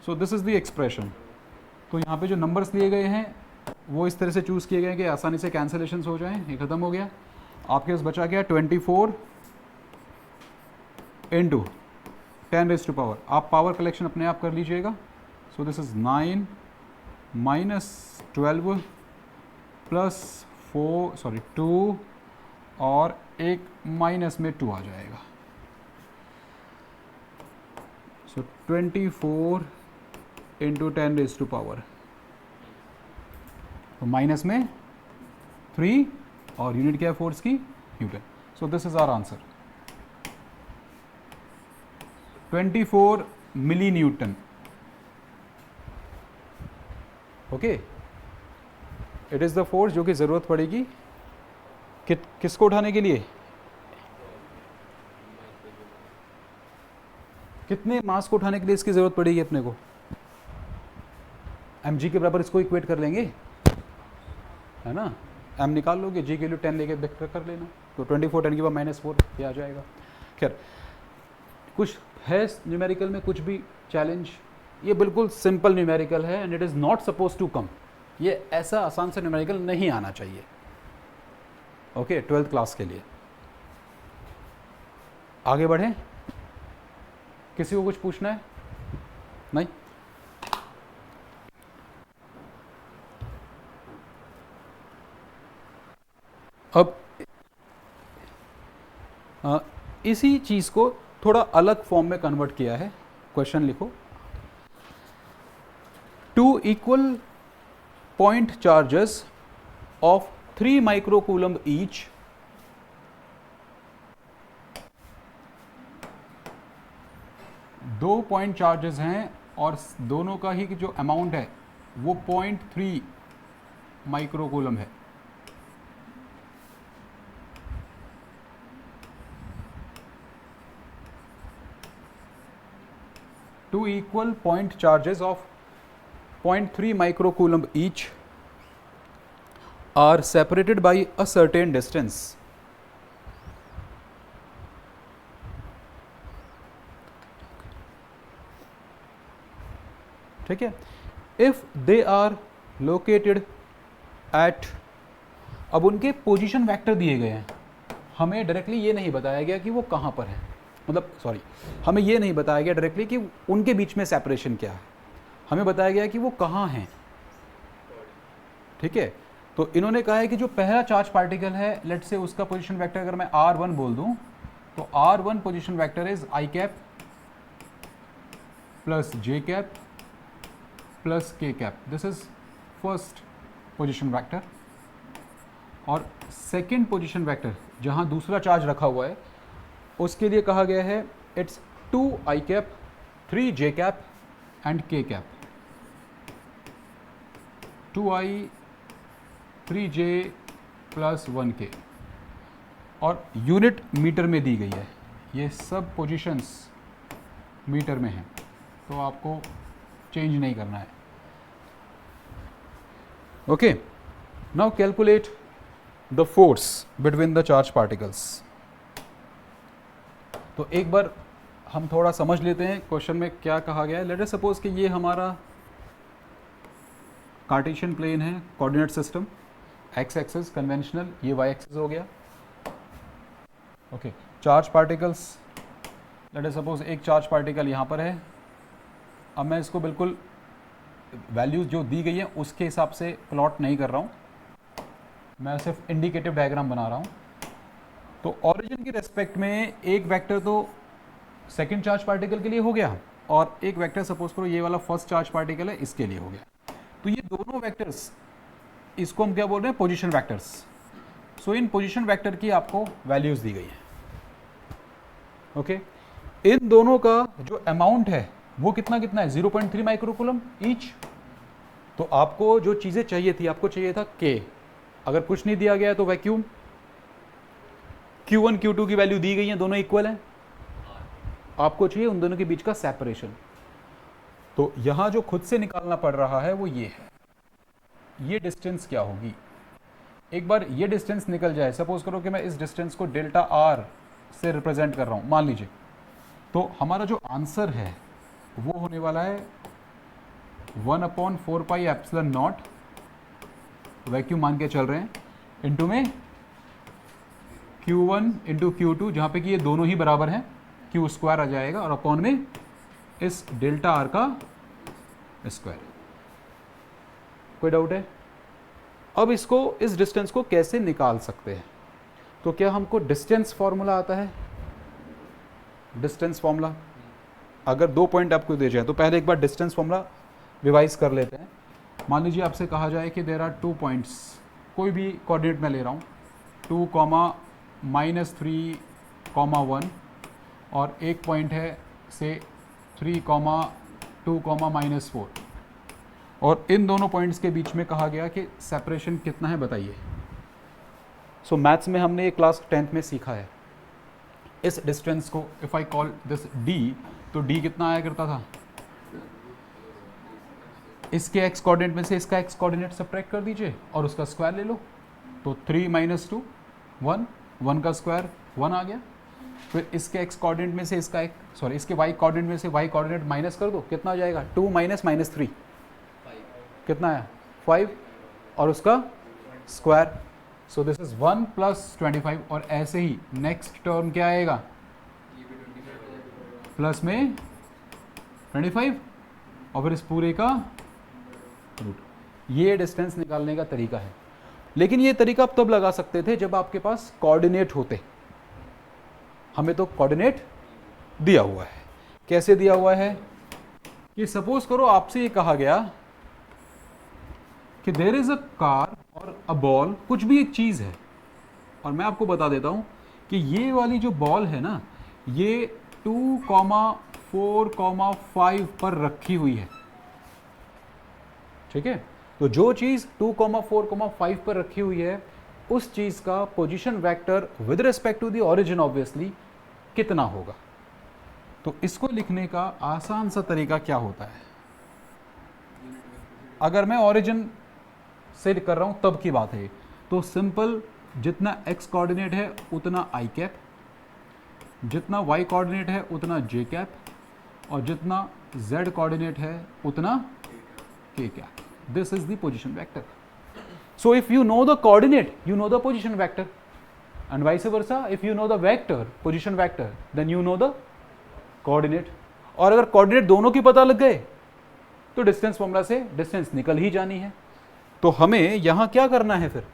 So this is the expression. तो यहाँ पे जो नंबर्स लिए गए हैं वो इस तरह से चूज़ किए गए हैं कि आसानी से कैंसलेशंस हो जाएं। ये ख़त्म हो गया। आपके पास बचा गया 24 इंटू 10⁻⁴। आप पावर कलेक्शन अपने आप कर लीजिएगा। सो दिस इज 9 माइनस 12 प्लस 2 और एक माइनस में 2 आ जाएगा। सो 24 इंटू 10⁻⁴, तो माइनस में 3 और यूनिट क्या है फोर्स की? Newton. So this is our answer, 24 milli newton. Okay, it is the force जो कि जरूरत पड़ेगी किसको उठाने के लिए? कितने मास को उठाने के लिए इसकी जरूरत पड़ेगी अपने को? mg के बराबर इसको इक्वेट कर लेंगे, है ना? m निकाल लोगे, g के लिए 10 लेके वेक्टर कर लेना, तो 24 10 की पावर -4 ये आ जाएगा। खैर, कुछ है न्यूमेरिकल में कुछ भी चैलेंज? ये बिल्कुल सिंपल न्यूमेरिकल है and it is not suppose to come. ये ऐसा आसान से न्यूमेरिकल नहीं आना चाहिए। ओके, 12th क्लास के लिए। आगे बढ़ें, किसी को कुछ पूछना है? नहीं? अब इसी चीज को थोड़ा अलग फॉर्म में कन्वर्ट किया है। क्वेश्चन लिखो, 2 equal point charges of 3 microcoulomb each दो पॉइंट चार्जेस हैं और दोनों का ही जो अमाउंट है वो 0.3 माइक्रोकूलम है। Two equal point charges of 0.3 microcoulomb each are separated by a certain distance. ठीक है, if they are located at, अब उनके पोजीशन वेक्टर दिए गए हैं, हमें डायरेक्टली ये नहीं बताया गया कि वो कहाँ पर है, मतलब सॉरी, हमें ये नहीं बताया गया डायरेक्टली कि उनके बीच में सेपरेशन क्या है, हमें बताया गया कि वो कहाँ हैं। ठीक है, तो इन्होंने कहा है कि जो पहला चार्ज पार्टिकल है, लेट्स से उसका पोजीशन वेक्टर अगर मैं r1 बोल दूं, तो r1 position vector is i cap plus j cap plus k cap. This is first position vector. और सेकेंड पोजीशन वेक्टर जहां दूसरा चार्ज रखा हुआ है उसके लिए कहा गया है it's 2i cap 3j cap and k cap. 2i 3j plus 1k, और यूनिट मीटर में दी गई है, ये सब पोजीशंस मीटर में हैं, तो आपको चेंज नहीं करना है। Okay, now calculate the force between the charge particles. तो एक बार हम थोड़ा समझ लेते हैं क्वेश्चन में क्या कहा गया है। लेट अस सपोज कि ये हमारा कार्टेशियन प्लेन है, coordinate system, x axis conventional, ये वाई एक्सिस हो गया। Okay, charge particles, let us suppose एक चार्ज पार्टिकल यहाँ पर है। अब मैं इसको बिल्कुल वैल्यूज जो दी गई है उसके हिसाब से प्लॉट नहीं कर रहा हूँ, मैं सिर्फ इंडिकेटिव डायग्राम बना रहा हूँ। तो ऑरिजिन के रेस्पेक्ट में एक वेक्टर तो सेकंड चार्ज पार्टिकल के लिए हो गया, और एक वेक्टर सपोज करो ये वाला फर्स्ट चार्ज पार्टिकल है, इसके लिए हो गया। तो ये दोनों वेक्टर्स, इसको हम क्या बोल रहे हैं? Position vectors. सो इन पोजीशन वेक्टर की आपको वैल्यूज दी गई है। ओके, इन दोनों का जो अमाउंट है वो कितना कितना है? 0.3 माइक्रोकूलम ईच। तो आपको जो चीजें चाहिए थी, आपको चाहिए था k, अगर कुछ नहीं दिया गया है तो वैक्यूम, Q1 Q2 की वैल्यू दी गई है, दोनों इक्वल हैं, आपको चाहिए उन दोनों के बीच का सेपरेशन। तो यहां जो खुद से निकालना पड़ रहा है वो ये है, ये डिस्टेंस क्या होगी। एक बार ये डिस्टेंस निकल जाए, सपोज करो कि मैं इस डिस्टेंस को डेल्टा आर से रिप्रेजेंट कर रहा हूं, मान लीजिए, तो हमारा जो आंसर है वो होने वाला है 1/4πε0, वैक्यूम मान के चल रहे हैं, इनटू में Q1 इंटू Q2, जहाँ पे कि ये दोनों ही बराबर हैं, Q स्क्वायर आ जाएगा और अपॉन में इस डेल्टा आर का स्क्वायर। कोई डाउट है? अब इसको, इस डिस्टेंस को कैसे निकाल सकते हैं? तो क्या हमको डिस्टेंस फॉर्मूला आता है? डिस्टेंस फॉर्मूला अगर 2 पॉइंट आपको दे जाए तो पहले एक बार डिस्टेंस फॉर्मूला रिवाइज कर लेते हैं। मान लीजिए आपसे कहा जाए कि देयर आर 2 पॉइंट्स, कोई भी कोऑर्डिनेट मैं ले रहा हूँ, 2, -3, 1 और एक पॉइंट है से 3, 2, -4 और इन दोनों पॉइंट्स के बीच में कहा गया कि सेपरेशन कितना है बताइए। सो मैथ्स में हमने ये क्लास 10th में सीखा है। इस डिस्टेंस को if I call this d, तो d कितना आया करता था? इसके x कोऑर्डिनेट में से इसका x कोऑर्डिनेट सब्ट्रैक्ट कर दीजिए और उसका स्क्वायर ले लो, तो 3 - 2 1, 1 का स्क्वायर 1 आ गया। फिर इसके x कोऑर्डिनेट में से इसका इसके y कोऑर्डिनेट में से y कोऑर्डिनेट माइनस कर दो, कितना आ जाएगा? 2 - -3 कितना आया? 5 और उसका स्क्वायर। सो दिस इज 1 + 25 और ऐसे ही नेक्स्ट टर्म क्या आएगा? प्लस में 25 और फिर इस पूरे का रूट। ये डिस्टेंस निकालने का तरीका है, लेकिन ये तरीका आप तब लगा सकते थे जब आपके पास कोऑर्डिनेट होते। हमें तो कोऑर्डिनेट दिया हुआ है। कैसे दिया हुआ है? कि सपोज करो आपसे ये कहा गया कि देयर इज अ कार और अ बॉल, कुछ भी एक चीज़ है, और मैं आपको बता देता हूं कि ये वाली जो बॉल है ना, ये 2, 4, 5 पर रखी हुई है। ठीक है, तो जो चीज़ 2, 4, 5 पर रखी हुई है, उस चीज़ का position vector with respect to the origin obviously कितना होगा। तो इसको लिखने का आसान सा तरीका क्या होता है? अगर मैं ओरिजिन से कर रहा हूं तब की बात है, तो सिंपल, जितना x कोऑर्डिनेट है उतना i कैप, जितना y कोऑर्डिनेट है उतना j कैप, और जितना z कोऑर्डिनेट है उतना k cap. This is the position vector. So if you know the coordinate, you know the position vector, and vice versa, if you know the vector, position vector, then you know the coordinate. और अगर coordinate दोनों की पता लग गए तो distance formula से distance निकल ही जानी है। तो हमें यहां क्या करना है? फिर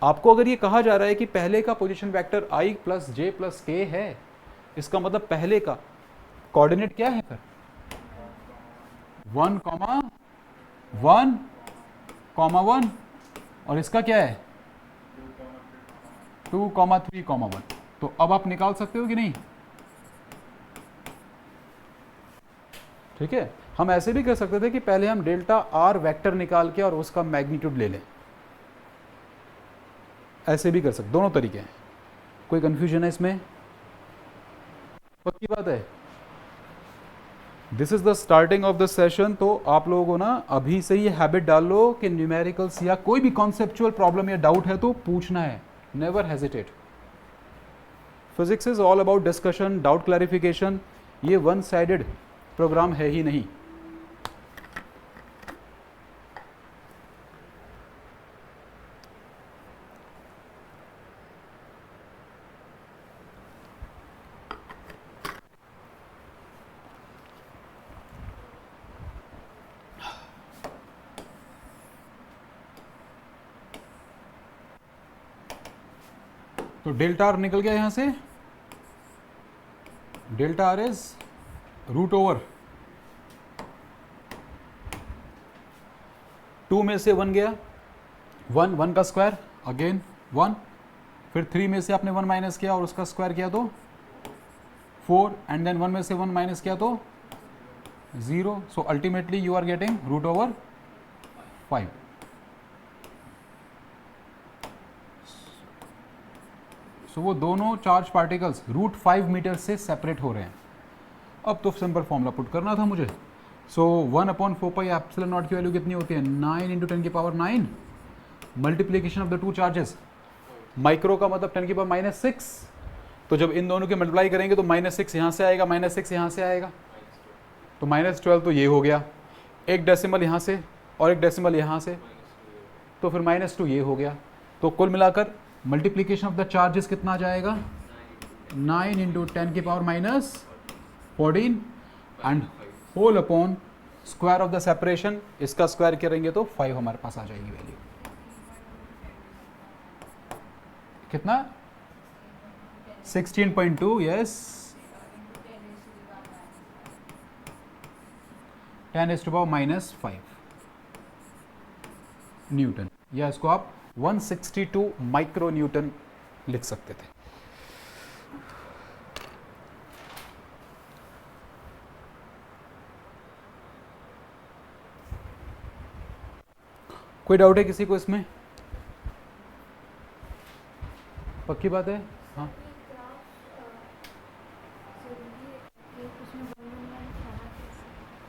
आपको अगर ये कहा जा रहा है कि पहले का position vector i + j + k है, इसका मतलब पहले का कोऑर्डिनेट क्या है? फिर 1, 1, 1 और इसका क्या है? 2, 3, 1। तो अब आप निकाल सकते हो कि नहीं? ठीक है, हम ऐसे भी कर सकते थे कि पहले हम डेल्टा आर वेक्टर निकाल के और उसका मैग्नीट्यूड ले लें। ऐसे भी कर सकते, दोनों तरीके हैं। कोई कंफ्यूजन है इसमें? पक्की बात है? This is the starting of the session. तो आप लोगों को ना अभी से ही हैबिट डाल लो कि न्यूमेरिकल्स या कोई भी कॉन्सेप्चुअल प्रॉब्लम या डाउट है तो पूछना है, never hesitate. Physics is all about discussion, doubt clarification. ये वन साइडेड प्रोग्राम है ही नहीं। तो डेल्टा आर निकल गया यहां से। डेल्टा आर इज √2 में से 1 गया, 1 का स्क्वायर अगेन 1, फिर 3 में से आपने 1 माइनस किया और उसका स्क्वायर किया तो 4, एंड देन 1 में से 1 माइनस किया तो 0। So ultimately you are getting √5। सो वो दोनों चार्ज पार्टिकल्स √5 मीटर से सेपरेट हो रहे हैं। अब तो सिंपल फॉर्मूला पुट करना था मुझे। सो 1/4 एप्सिलॉन नॉट की वैल्यू कितनी होती है? 9 × 10⁻⁹ multiplication of the two charges. Micro का मतलब 10⁻⁻⁶। तो जब इन दोनों के मल्टीप्लाई करेंगे तो -6 यहाँ से आएगा, -6 यहाँ से आएगा, तो -12 तो ये हो गया, एक डेसिमल यहाँ से और एक डेसिमल यहाँ से, तो फिर -2 ये हो गया। तो कुल मिलाकर मल्टीप्लीकेशन ऑफ द चार्जेस कितना आ जाएगा, 9 इंटू 10 की power minus 14 and whole upon square of the separation, इसका स्क्वायर करेंगे तो 5 हमारे पास आ जाएगी वैल्यू। कितना, 16.2, यस, 10⁻⁻5 न्यूटन, या इसको आप 162 माइक्रो न्यूटन लिख सकते थे। कोई डाउट है किसी को इसमें? पक्की बात है? हाँ,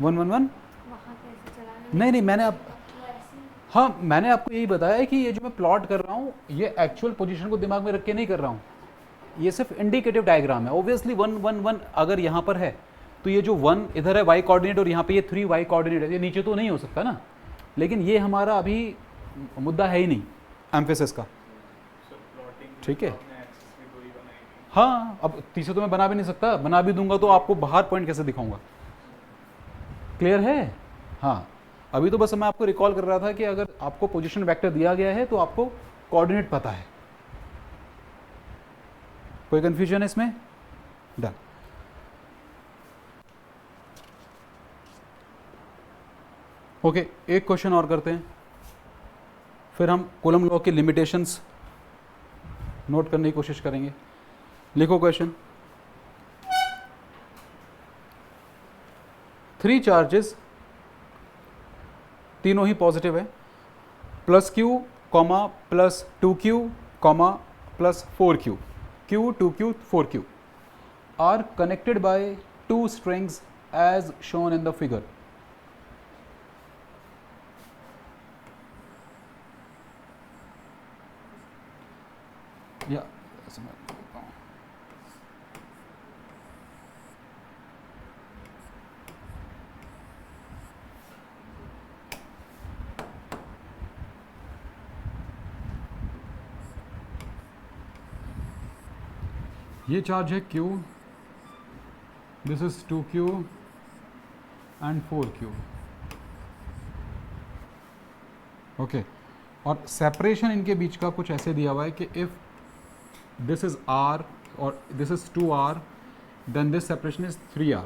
वन वन वन नहीं, मैंने आप, हाँ मैंने आपको यही बताया है कि ये जो मैं प्लॉट कर रहा हूँ ये एक्चुअल पोजीशन को दिमाग में रख के नहीं कर रहा हूँ, ये सिर्फ इंडिकेटिव डायग्राम है। ऑब्वियसली 1 1 1 अगर यहाँ पर है तो ये जो 1 इधर है वाई कोऑर्डिनेट और यहाँ पे ये 3 वाई कोऑर्डिनेट है, ये नीचे तो नहीं हो सकता ना, लेकिन ये हमारा अभी मुद्दा है ही नहीं एम्फेसिस का, ठीक है। हाँ, अब तीसरे तो मैं बना भी नहीं सकता, बना भी दूंगा तो आपको बाहर पॉइंट कैसे दिखाऊंगा, क्लियर है? हाँ, अभी तो बस मैं आपको रिकॉल कर रहा था कि अगर आपको पोजीशन वेक्टर दिया गया है तो आपको कोऑर्डिनेट पता है। कोई कंफ्यूजन है इसमें? डन। ओके, एक क्वेश्चन और करते हैं, फिर हम कूलम लॉ के लिमिटेशंस नोट करने की कोशिश करेंगे। लिखो क्वेश्चन, 3 चार्जेस, तीनों ही पॉजिटिव है, +q, +2q, +4q, q 2q 4q are connected by 2 strings as shown in the figure. या ऐसे मैं बोलता हूँ, ये चार्ज है q, this is 2q and 4q, okay. और सेपरेशन इनके बीच का कुछ ऐसे दिया हुआ है कि इफ दिस इज r और this is 2r then this separation is 3r,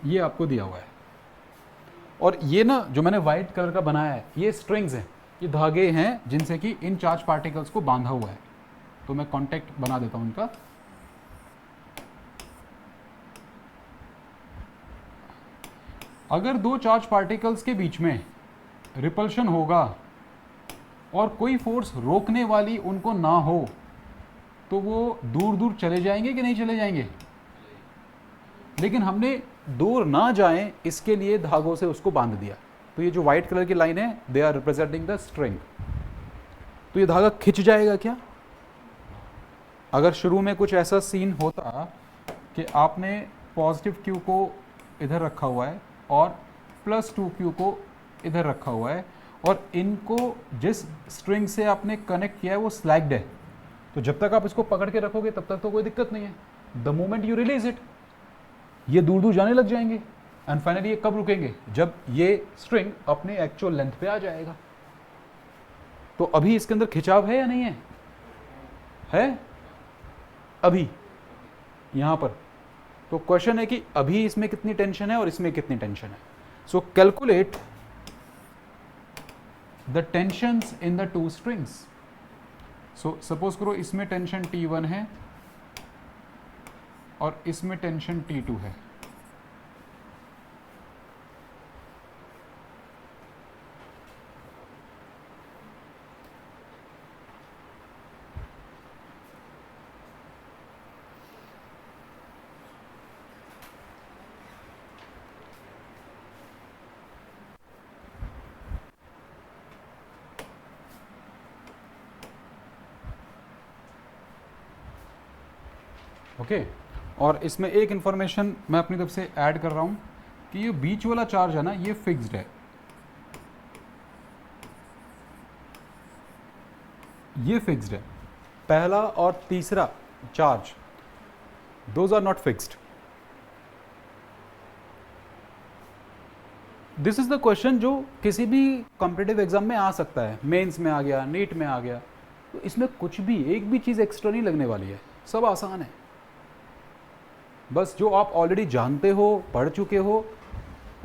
ये आपको दिया हुआ है। और ये ना जो मैंने वाइट कलर का बनाया है ये स्ट्रिंग्स हैं, ये धागे हैं जिनसे कि इन चार्ज पार्टिकल्स को बांधा हुआ है, तो मैं कांटेक्ट बना देता हूं इनका। अगर 2 चार्ज पार्टिकल्स के बीच में रिपल्शन होगा और कोई फोर्स रोकने वाली उनको ना हो तो वो दूर दूर चले जाएंगे कि नहीं चले जाएंगे? लेकिन हमने दूर ना जाएं इसके लिए धागों से उसको बांध दिया, तो ये जो व्हाइट कलर की लाइन है they are representing the string. तो ये धागा खिंच जाएगा क्या? अगर शुरू में कुछ ऐसा सीन होता कि आपने पॉजिटिव q को इधर रखा हुआ है और +2q को इधर रखा हुआ है और इनको जिस स्ट्रिंग से आपने कनेक्ट किया है वो स्लैग्ड है, तो जब तक आप इसको पकड़ के रखोगे तब तक तो कोई दिक्कत नहीं है। The moment you release it ये दूर दूर जाने लग जाएंगे एंड फाइनली ये कब रुकेंगे? जब ये स्ट्रिंग अपने एक्चुअल लेंथ पे आ जाएगा। तो अभी इसके अंदर खिंचाव है या नहीं है? है अभी यहां पर। तो क्वेश्चन है कि अभी इसमें कितनी टेंशन है और इसमें कितनी टेंशन है। सो calculate the tensions in the 2 strings. So suppose करो इसमें टेंशन T1 है और इसमें टेंशन T2 है। ओके और इसमें एक इंफॉर्मेशन मैं अपनी तरफ से ऐड कर रहा हूं कि ये बीच वाला चार्ज है ना ये फिक्स्ड है, ये फिक्स्ड है, पहला और तीसरा charge those are not fixed. This is the question जो किसी भी कॉम्पिटिटिव एग्जाम में आ सकता है, मेंस में आ गया, नीट में आ गया, तो इसमें कुछ भी एक भी चीज़ एक्स्ट्रा नहीं लगने वाली है, सब आसान है। बस जो आप ऑलरेडी जानते हो, पढ़ चुके हो,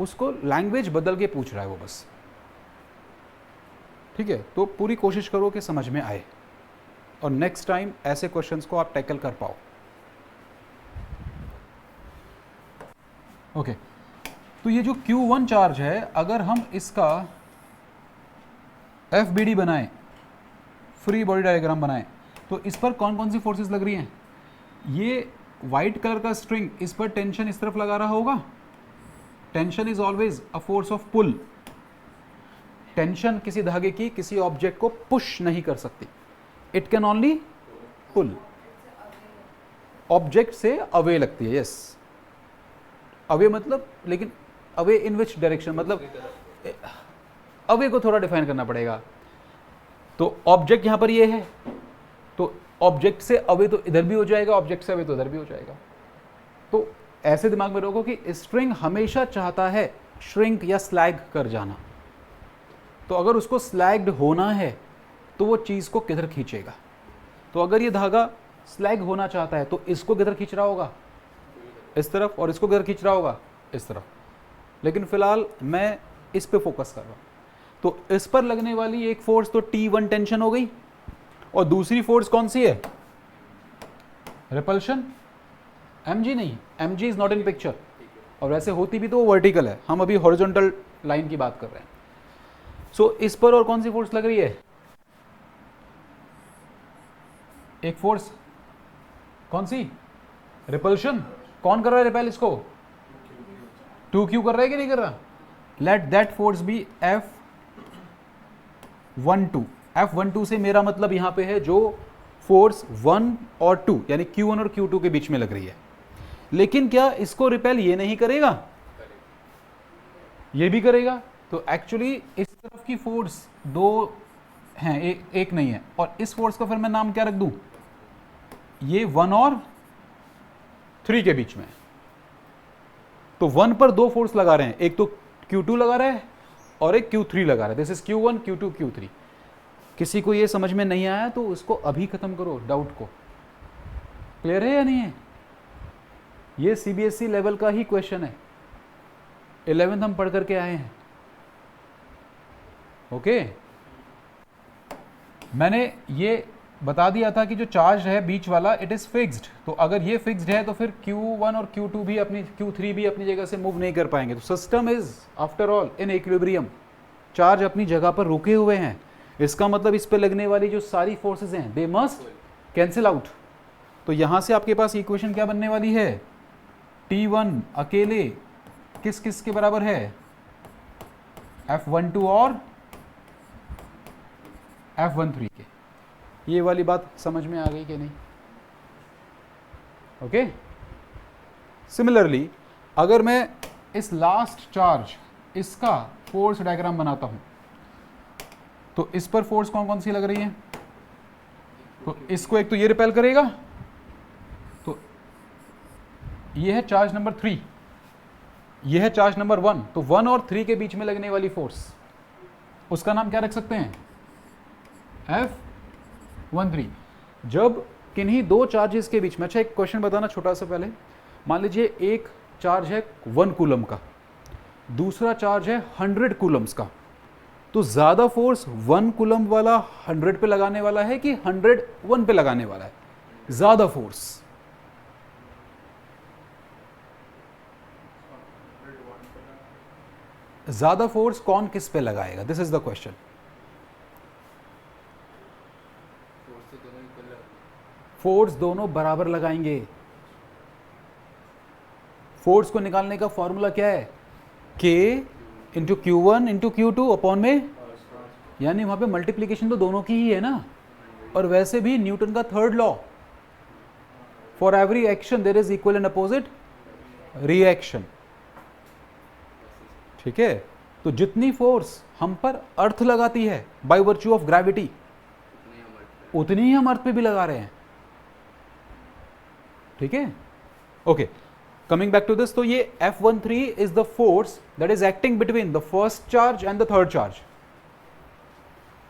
उसको लैंग्वेज बदल के पूछ रहा है वो बस। ठीक है, तो पूरी कोशिश करो कि समझ में आए और नेक्स्ट टाइम ऐसे क्वेश्चंस को आप टैकल कर पाओ। ओके, तो ये जो Q1 चार्ज है, अगर हम इसका FBD बनाएं, फ्री बॉडी डायग्राम बनाएं, तो इस पर कौन कौन सी फोर्सेस लग रही हैं? ये वाइट कलर का स्ट्रिंग, इस पर टेंशन इस तरफ लगा रहा होगा। Tension is always a force of pull. Tension किसी धागे की किसी ऑब्जेक्ट को पुश नहीं कर सकती, it can only pull. Object से अवे लगती है, यस। अवे मतलब, लेकिन अवे इन विच डायरेक्शन, मतलब अवे को थोड़ा डिफाइन करना पड़ेगा। तो ऑब्जेक्ट यहां पर ये है, तो ऑब्जेक्ट से अवे तो इधर भी हो जाएगा, ऑब्जेक्ट से अवे तो इधर भी हो जाएगा। तो ऐसे दिमाग में रखो कि स्ट्रिंग हमेशा चाहता है श्रिंक या स्लैग कर जाना। तो अगर उसको स्लैग्ड होना है तो वो चीज को किधर खींचेगा? तो अगर ये धागा स्लैग होना चाहता है तो इसको किधर खींच रहा होगा? इस तरफ, और इसको किधर खींच रहा होगा? इस तरफ। लेकिन फिलहाल मैं इस पे फोकस कर रहा हूं। तो इस पर लगने वाली एक फोर्स तो T1 टेंशन हो गई, और दूसरी फोर्स कौन सी है? रिपल्शन। mg नहीं, mg is not in picture, और वैसे होती भी तो वो वर्टिकल है, हम अभी हॉरिजॉन्टल लाइन की बात कर रहे हैं। सो इस पर और कौन सी फोर्स लग रही है? एक फोर्स, कौन सी? रिपल्शन। कौन कर रहा है रिपेल इसको? 2q कर रहा है कि नहीं कर रहा? Let that force B F12। F12 से मेरा मतलब यहां पे है जो फोर्स 1 और 2 यानी Q1 और Q2 के बीच में लग रही है। लेकिन क्या इसको रिपेल ये नहीं करेगा? ये भी करेगा। तो एक्चुअली इस तरफ की फोर्स दो हैं, एक नहीं है। और इस फोर्स का फिर मैं नाम क्या रख दूं? ये 1 और 3 के बीच में। तो 1 पर दो फोर्स लगा रहे हैं, एक तो Q2 लगा रहा है और एक Q3 लगा रहा है। This is Q1, Q2, Q3। किसी को ये समझ में नहीं आया तो उसको अभी खत्म करो, डाउट को। क्लियर है या नहीं है? ये CBSE लेवल का ही क्वेश्चन है, 11th हम पढ़ करके आए हैं। ओके, मैंने ये बता दिया था कि जो चार्ज है बीच वाला, इट इज फिक्स्ड। तो अगर ये फिक्स्ड है तो फिर Q1 और Q2 भी अपनी, Q3 भी अपनी जगह से मूव नहीं कर पाएंगे। तो system is after all in equilibrium. Charge अपनी जगह पर रुके हुए हैं। इसका मतलब इस पे लगने वाली जो सारी फोर्सेस हैं, दे मस्ट कैंसिल आउट। तो यहां से आपके पास इक्वेशन क्या बनने वाली है? T1 अकेले किस किस के बराबर है? F12 और F13 के। ये वाली बात समझ में आ गई कि नहीं? ओके। सिमिलरली अगर मैं इस लास्ट चार्ज, इसका फोर्स डायग्राम बनाता हूं, तो इस पर फोर्स कौन कौन सी लग रही है? तो इसको एक तो ये रिपेल करेगा, तो ये है चार्ज नंबर 3, ये है चार्ज नंबर 1। तो 1 और 3 के बीच में लगने वाली फोर्स, उसका नाम क्या रख सकते हैं? F13। जब किन्हीं दो चार्जेस के बीच में, अच्छा एक क्वेश्चन बताना छोटा सा पहले। मान लीजिए एक चार्ज है 1 कूलम का, दूसरा चार्ज है 100 कूलम्स का, तो ज्यादा फोर्स 1 कूलम वाला 100 पे लगाने वाला है कि 100 1 पे लगाने वाला है? ज्यादा फोर्स। ज्यादा फोर्स कौन किस पे लगाएगा? This is the question. Force दोनों बराबर लगाएंगे। फोर्स को निकालने का फॉर्मूला क्या है? K into Q1 into Q2 upon में, यानी वहां पे मल्टीप्लीकेशन तो दोनों की ही है ना। और वैसे भी न्यूटन का third law, for every action there is equal and opposite reaction. ठीक है, तो जितनी फोर्स हम पर अर्थ लगाती है बाय वर्च्यू ऑफ ग्रेविटी, उतनी ही हम अर्थ पे भी लगा रहे हैं, ठीक है। Okay, coming back to this, तो ये F13 is the force that is acting between the first charge and the third charge.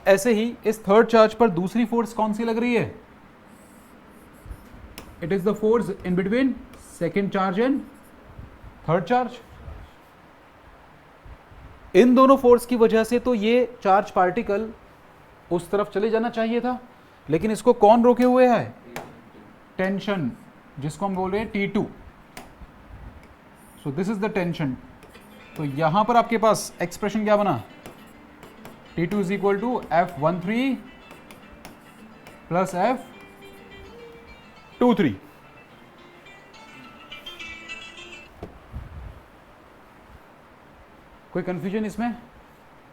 ऐसे ही इस थर्ड चार्ज पर दूसरी फोर्स कौन सी लग रही है? It is the force in between second charge and third charge. इन दोनों फोर्स की वजह से तो ये चार्ज पार्टिकल उस तरफ चले जाना चाहिए था, लेकिन इसको कौन रोके हुए है? टेंशन, जिसको हम बोल रहे हैं T2। So this is the tension. तो यहां पर आपके पास एक्सप्रेशन क्या बना? T2 is equal to F13 plus F23। कोई कंफ्यूजन इसमें?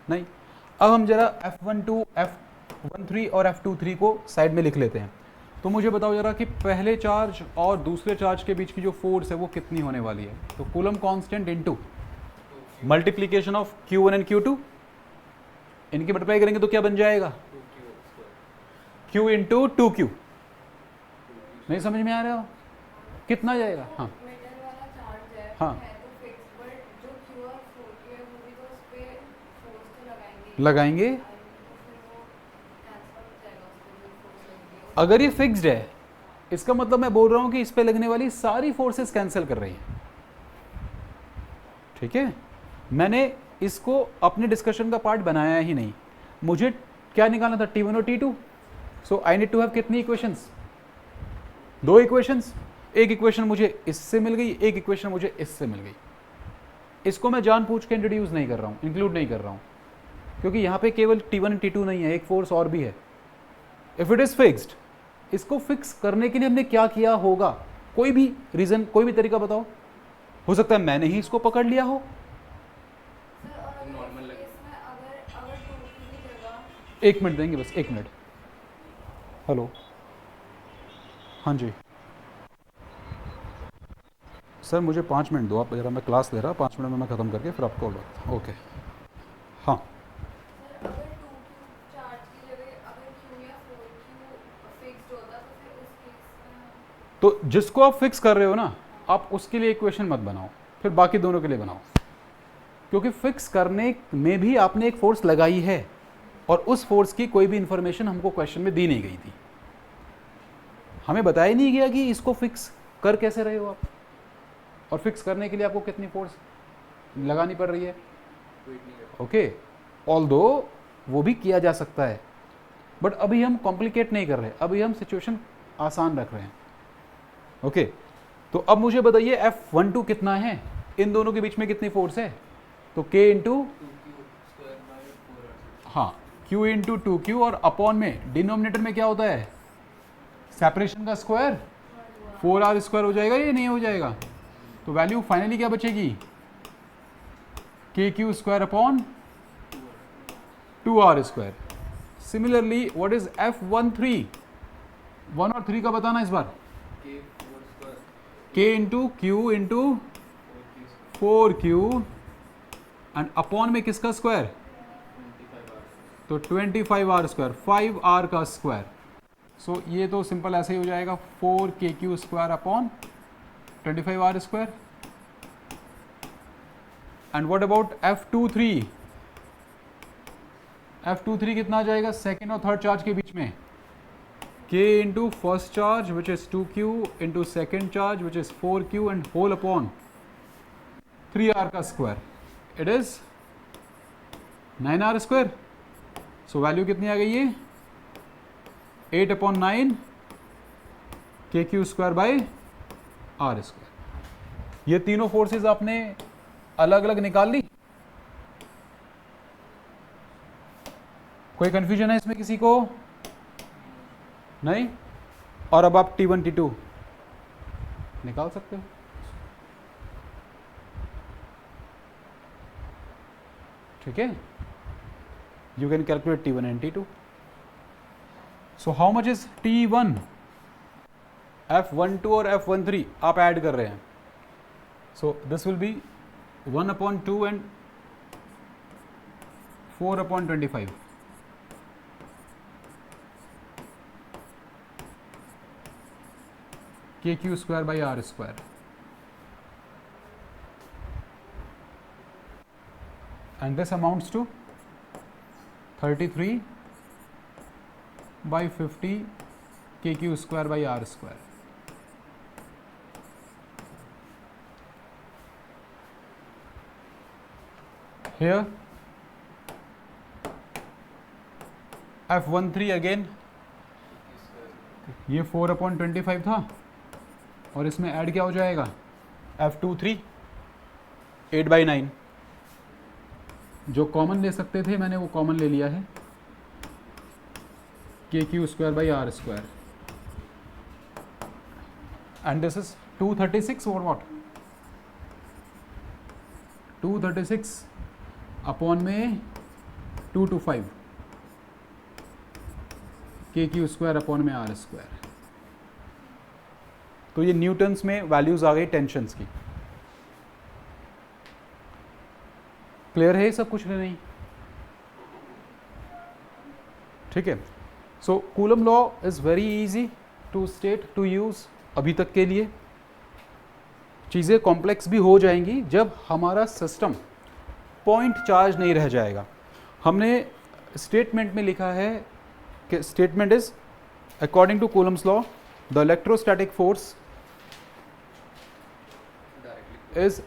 नहीं। अब हम जरा F12, F13 और F23 को साइड में लिख लेते हैं। तो मुझे बताओ जरा कि पहले चार्ज और दूसरे चार्ज के बीच की जो फोर्स है वो कितनी होने वाली है? तो coulomb constant into multiplication of Q1 and Q2, इनकी मल्टीप्लाई करेंगे तो क्या बन जाएगा? Q into 2Q। नहीं समझ में आ रहा हो? कितना जाएगा? हाँ हाँ, लगाएंगे। अगर ये फिक्स्ड है, इसका मतलब मैं बोल रहा हूं कि इस पे लगने वाली सारी फोर्सेस कैंसिल कर रही हैं, ठीक है। मैंने इसको अपने डिस्कशन का पार्ट बनाया ही नहीं। मुझे क्या निकालना था? T1 और T2। So I need to have कितनी इक्वेशंस? 2 इक्वेशंस। एक इक्वेशन मुझे इससे मिल गई, एक इक्वेशन मुझे इससे मिल गई। इसको मैं जानबूझ के इंट्रोड्यूस नहीं कर रहा हूँ, इंक्लूड नहीं कर रहा हूँ, क्योंकि यहाँ पे केवल T1 और T2 नहीं है, एक फोर्स और भी है। इफ इट इज फिक्स्ड, इसको फिक्स करने के लिए हमने क्या किया होगा? कोई भी रीजन, कोई भी तरीका बताओ। हो सकता है मैंने ही इसको पकड़ लिया हो। एक मिनट देंगे बस, 1 मिनट। हेलो, हाँ जी सर, मुझे 5 मिनट दो आप जरा, मैं क्लास ले रहा, 5 मिनट में मैं ख़त्म करके फिर आपको कॉल करता हूँ। ओके, हाँ। तो जिसको आप फिक्स कर रहे हो ना, आप उसके लिए इक्वेशन मत बनाओ, फिर बाकी दोनों के लिए बनाओ, क्योंकि फिक्स करने में भी आपने एक फोर्स लगाई है और उस फोर्स की कोई भी इंफॉर्मेशन हमको क्वेश्चन में दी नहीं गई थी। हमें बताया नहीं गया कि इसको फिक्स कर कैसे रहे हो आप, और फिक्स करने के लिए आपको कितनी फोर्स लगानी पड़ रही है। ओके, ऑल्दो वो भी किया जा सकता है, बट अभी हम कॉम्प्लिकेट नहीं कर रहे, अभी हम सिचुएशन आसान रख रहे हैं। ओके, तो अब मुझे बताइए F12 कितना है? इन दोनों के बीच में कितनी फोर्स है? तो K इंटू, हाँ, Q इंटू 2Q, और अपॉन में डिनोमिनेटर में क्या होता है? सेपरेशन का स्क्वायर, 4R स्क्वायर हो जाएगा, ये नहीं हो जाएगा? तो वैल्यू फाइनली क्या बचेगी? KQ square upon 2R square. Similarly what is F13? 1 और 3 का बताना इस बार। K into Q into 4Q and upon में किसका स्क्वायर? तो 25R स्क्वायर, 5R का स्क्वायर। सो ये तो सिंपल ऐसे ही हो जाएगा, 4KQ square upon 25R square. And what about F23? F23 कितना आ जाएगा? सेकेंड और थर्ड चार्ज के बीच में K into first charge which is 2Q into second charge which is 4Q and whole upon 3R का square. It is 9R square. So value कितनी आ गई है? 8/9 KQ square by R square. ये तीनों फोर्सेस आपने अलग अलग निकाल ली। कोई कंफ्यूजन है इसमें किसी को? नहीं? और अब आप T1 T2 निकाल सकते हो। ठीक है, you can calculate T1 and T2। So how much is T1? F12 और F13 आप ऐड कर रहे हैं, so this will be 1/2 and 4/25। kq² by r², and this amounts to 33 by 50 kq² by r². Here F13 again, ये 4/25 था और इसमें add क्या हो जाएगा F23 8/9, जो कॉमन ले सकते थे मैंने वो कॉमन ले लिया है, kq² by r², and this is 236 or what, 236 upon में 225 kq² अपॉन में r². तो ये न्यूटन्स में वैल्यूज आ गई टेंशन्स की. क्लियर है ये सब, कुछ नहीं? ठीक है. So Coulomb law is very easy to state, to use. अभी तक के लिए चीज़ें कॉम्प्लेक्स भी हो जाएंगी जब हमारा सिस्टम पॉइंट चार्ज नहीं रह जाएगा. हमने स्टेटमेंट में लिखा है कि statement is according to Coulomb's law the electrostatic force is,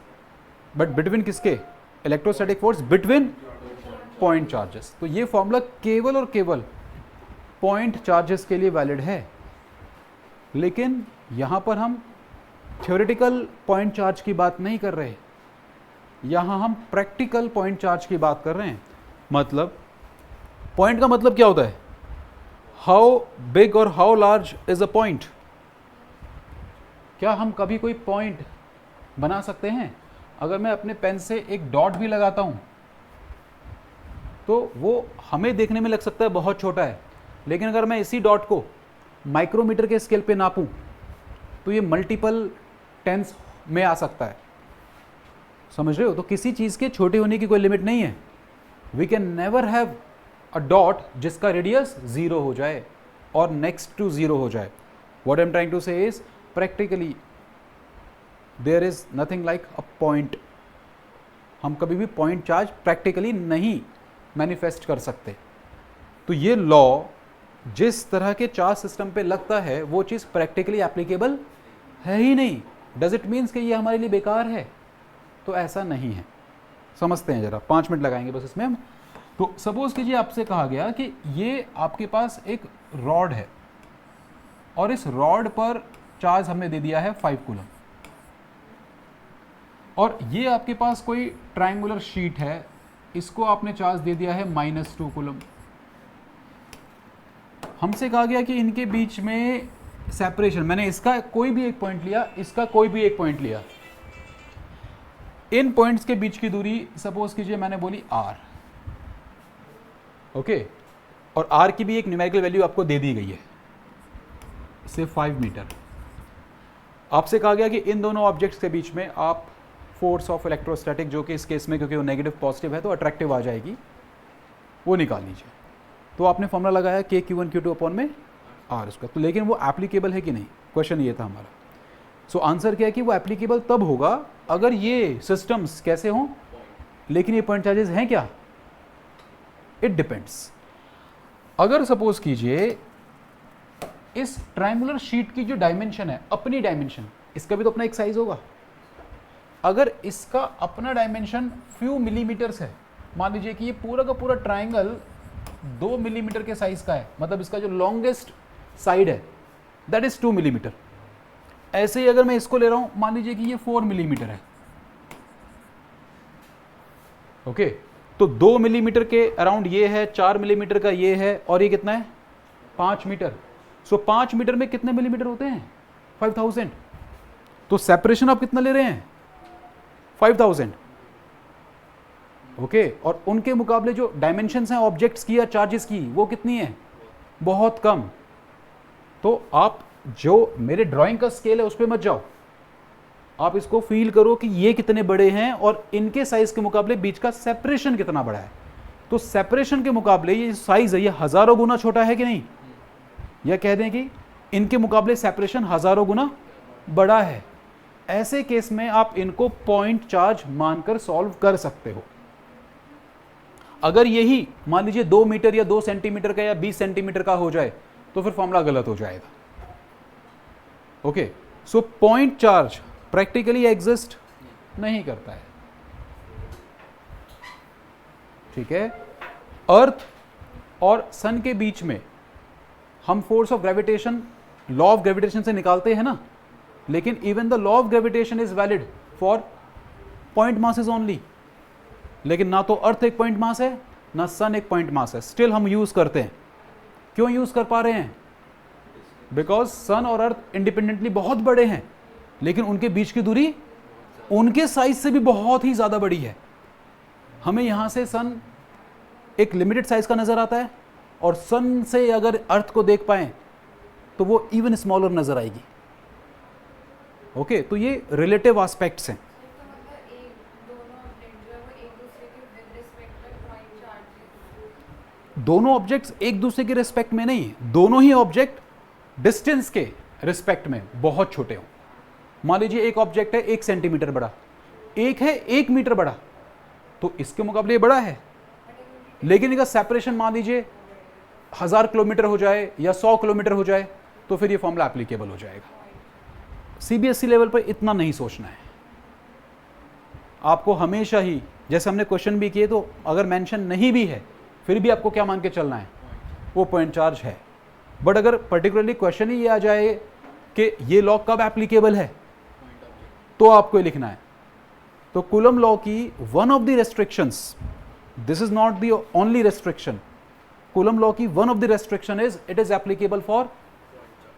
but between किसके, electrostatic force between point charges. तो ये फॉर्मूला केवल और केवल पॉइंट चार्जेस के लिए वैलिड है, लेकिन यहाँ पर हम थ्योरेटिकल पॉइंट चार्ज की बात नहीं कर रहे, यहाँ हम प्रैक्टिकल पॉइंट चार्ज की बात कर रहे हैं. मतलब पॉइंट का मतलब क्या होता है, हाउ बिग और how large is a point. क्या हम कभी कोई पॉइंट बना सकते हैं? अगर मैं अपने पेन से एक डॉट भी लगाता हूं तो वो हमें देखने में लग सकता है बहुत छोटा है, लेकिन अगर मैं इसी डॉट को माइक्रोमीटर के स्केल पे नापूं तो ये मल्टीपल टेंस में आ सकता है. समझ रहे हो? तो किसी चीज़ के छोटे होने की कोई लिमिट नहीं है. We can never have a dot जिसका रेडियस 0 हो जाए और नेक्स्ट टू 0 हो जाए. What I am trying to say is practically there is nothing like a point. हम कभी भी पॉइंट चार्ज प्रैक्टिकली नहीं मैनिफेस्ट कर सकते. तो ये लॉ जिस तरह के चार्ज सिस्टम पे लगता है वो चीज़ प्रैक्टिकली एप्लीकेबल है ही नहीं. डज इट मीन्स कि ये हमारे लिए बेकार है? तो ऐसा नहीं है. समझते हैं जरा, 5 मिनट लगाएंगे बस इसमें हम. तो सपोज कीजिए आपसे कहा गया कि ये आपके पास एक रॉड है और इस रॉड पर चार्ज हमने दे दिया है 5 कूलम, और ये आपके पास कोई ट्रायंगुलर शीट है, इसको आपने चार्ज दे दिया है -2 कूलम. हमसे कहा गया कि इनके बीच में सेपरेशन, मैंने इसका कोई भी एक पॉइंट लिया, इसका कोई भी एक पॉइंट लिया, इन पॉइंट्स के बीच की दूरी सपोज कीजिए मैंने बोली r, ओके, और r की भी एक न्यूमेरिकल वैल्यू आपको दे दी गई है, से 5 मीटर. आपसे कहा गया कि इन दोनों ऑब्जेक्ट्स के बीच में आप फोर्स ऑफ इलेक्ट्रोस्टैटिक, जो कि इस केस में क्योंकि वो नेगेटिव पॉजिटिव है तो अट्रैक्टिव आ जाएगी, वो निकाल लीजिए. तो आपने फॉर्मूला लगाया kq1 q2 अपॉन में r². तो लेकिन वो एप्लीकेबल है कि नहीं, क्वेश्चन ये था हमारा. सो आंसर क्या है कि वो एप्लीकेबल तब होगा अगर ये सिस्टम्स कैसे हों, लेकिन ये पॉइंट चार्जेस हैं क्या, इट डिपेंड्स. अगर सपोज कीजिए इस ट्रायंगुलर शीट की जो डायमेंशन है, अपनी डायमेंशन, इसका भी तो अपना एक साइज होगा. अगर इसका अपना डायमेंशन फ्यू मिलीमीटर्स है, मान लीजिए कि ये पूरा का पूरा ट्रायंगल 2 मिलीमीटर के साइज का है, मतलब इसका जो लॉन्गेस्ट साइड है दैट इज 2 मिलीमीटर. ऐसे ही अगर मैं इसको ले रहा हूं, मान लीजिए कि ये 4 मिलीमीटर है, ओके, तो 2 मिलीमीटर के अराउंड ये है, 4 मिलीमीटर का ये है, और ये कितना है 5 मीटर. सो 5 मीटर में कितने मिलीमीटर होते हैं 5000. तो सेपरेशन आप कितना ले रहे हैं 5000, ओके, और उनके मुकाबले जो डायमेंशंस हैं ऑब्जेक्ट्स की या चार्जेस की वो कितनी है, बहुत कम. तो आप जो मेरे ड्राइंग का स्केल है उस पर मत जाओ, आप इसको फील करो कि ये कितने बड़े हैं और इनके साइज के मुकाबले बीच का सेपरेशन कितना बड़ा है. तो सेपरेशन के मुकाबले ये साइज है, ये हजारों गुना छोटा है कि नहीं, या कह दें कि इनके मुकाबले सेपरेशन हजारों गुना बड़ा है, ऐसे केस में आप इनको पॉइंट चार्ज मानकर सॉल्व कर सकते हो। अगर यही मान लीजिए 2 मीटर या 2 सेंटीमीटर का या 20 सेंटीमीटर का हो जाए तो फिर फॉर्मूला गलत हो जाएगा। Okay, so point charge practically exist नहीं करता है, ठीक है। अर्थ और सन के बीच में हम force of gravitation law of gravitation से निकालते हैं ना, लेकिन even the law of gravitation is valid for point masses only. लेकिन ना तो अर्थ एक पॉइंट मास है ना सन एक पॉइंट मास है, स्टिल हम यूज करते हैं। क्यों यूज कर पा रहे हैं? बिकॉज सन और अर्थ इंडिपेंडेंटली बहुत बड़े हैं, लेकिन उनके बीच की दूरी उनके साइज से भी बहुत ही ज्यादा बड़ी है। हमें यहां से सन एक लिमिटेड साइज का नजर आता है, और सन से अगर अर्थ को देख पाए तो वो इवन स्मॉलर नजर आएगी। ओके, तो ये रिलेटिव एस्पेक्ट्स हैं। दोनों ऑब्जेक्ट्स एक दूसरे के रिस्पेक्ट में नहीं, दोनों ही ऑब्जेक्ट डिस्टेंस के रिस्पेक्ट में बहुत छोटे हों। मान लीजिए एक ऑब्जेक्ट है 1 सेंटीमीटर बड़ा, एक है 1 मीटर बड़ा, तो इसके मुकाबले बड़ा है, लेकिन इसका सेपरेशन मान लीजिए 1000 किलोमीटर हो जाए या 100 किलोमीटर हो जाए तो फिर ये फॉर्मूला एप्लीकेबल हो जाएगा। सीबीएसई लेवल पर इतना नहीं सोचना है आपको, हमेशा ही जैसे हमने क्वेश्चन भी किए तो अगर मेंशन नहीं भी है फिर भी आपको क्या मान के चलना है, वो पॉइंट चार्ज है। बट अगर पर्टिकुलरली क्वेश्चन ही ये आ जाए कि ये लॉ कब एप्लीकेबल है तो आपको ये लिखना है। तो कूलम लॉ की one of the restrictions, this is not the only restriction, Coulomb law की one of the restriction is it is applicable for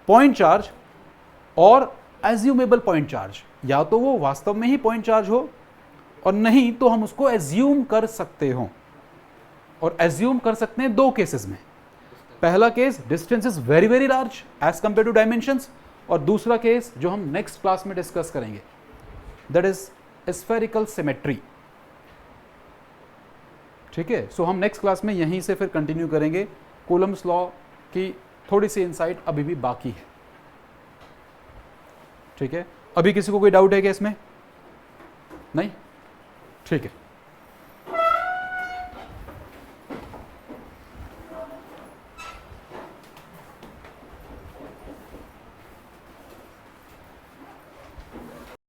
point charge और एज्यूमेबल पॉइंट चार्ज। या तो वो वास्तव में ही पॉइंट चार्ज हो और नहीं तो हम उसको एज्यूम कर सकते हो, और एज्यूम कर सकते हैं 2 केसेस में। पहला case distance is very very large as compare to dimensions, और दूसरा केस जो हम नेक्स्ट क्लास में डिस्कस करेंगे दैट इज स्फेरिकल सिमेट्री। ठीक है, सो हम नेक्स्ट क्लास में यहीं से फिर कंटिन्यू करेंगे। कूलम्स लॉ की थोड़ी सी इंसाइट अभी भी बाकी है। ठीक है, अभी किसी को कोई डाउट है क्या इसमें? नहीं? ठीक है।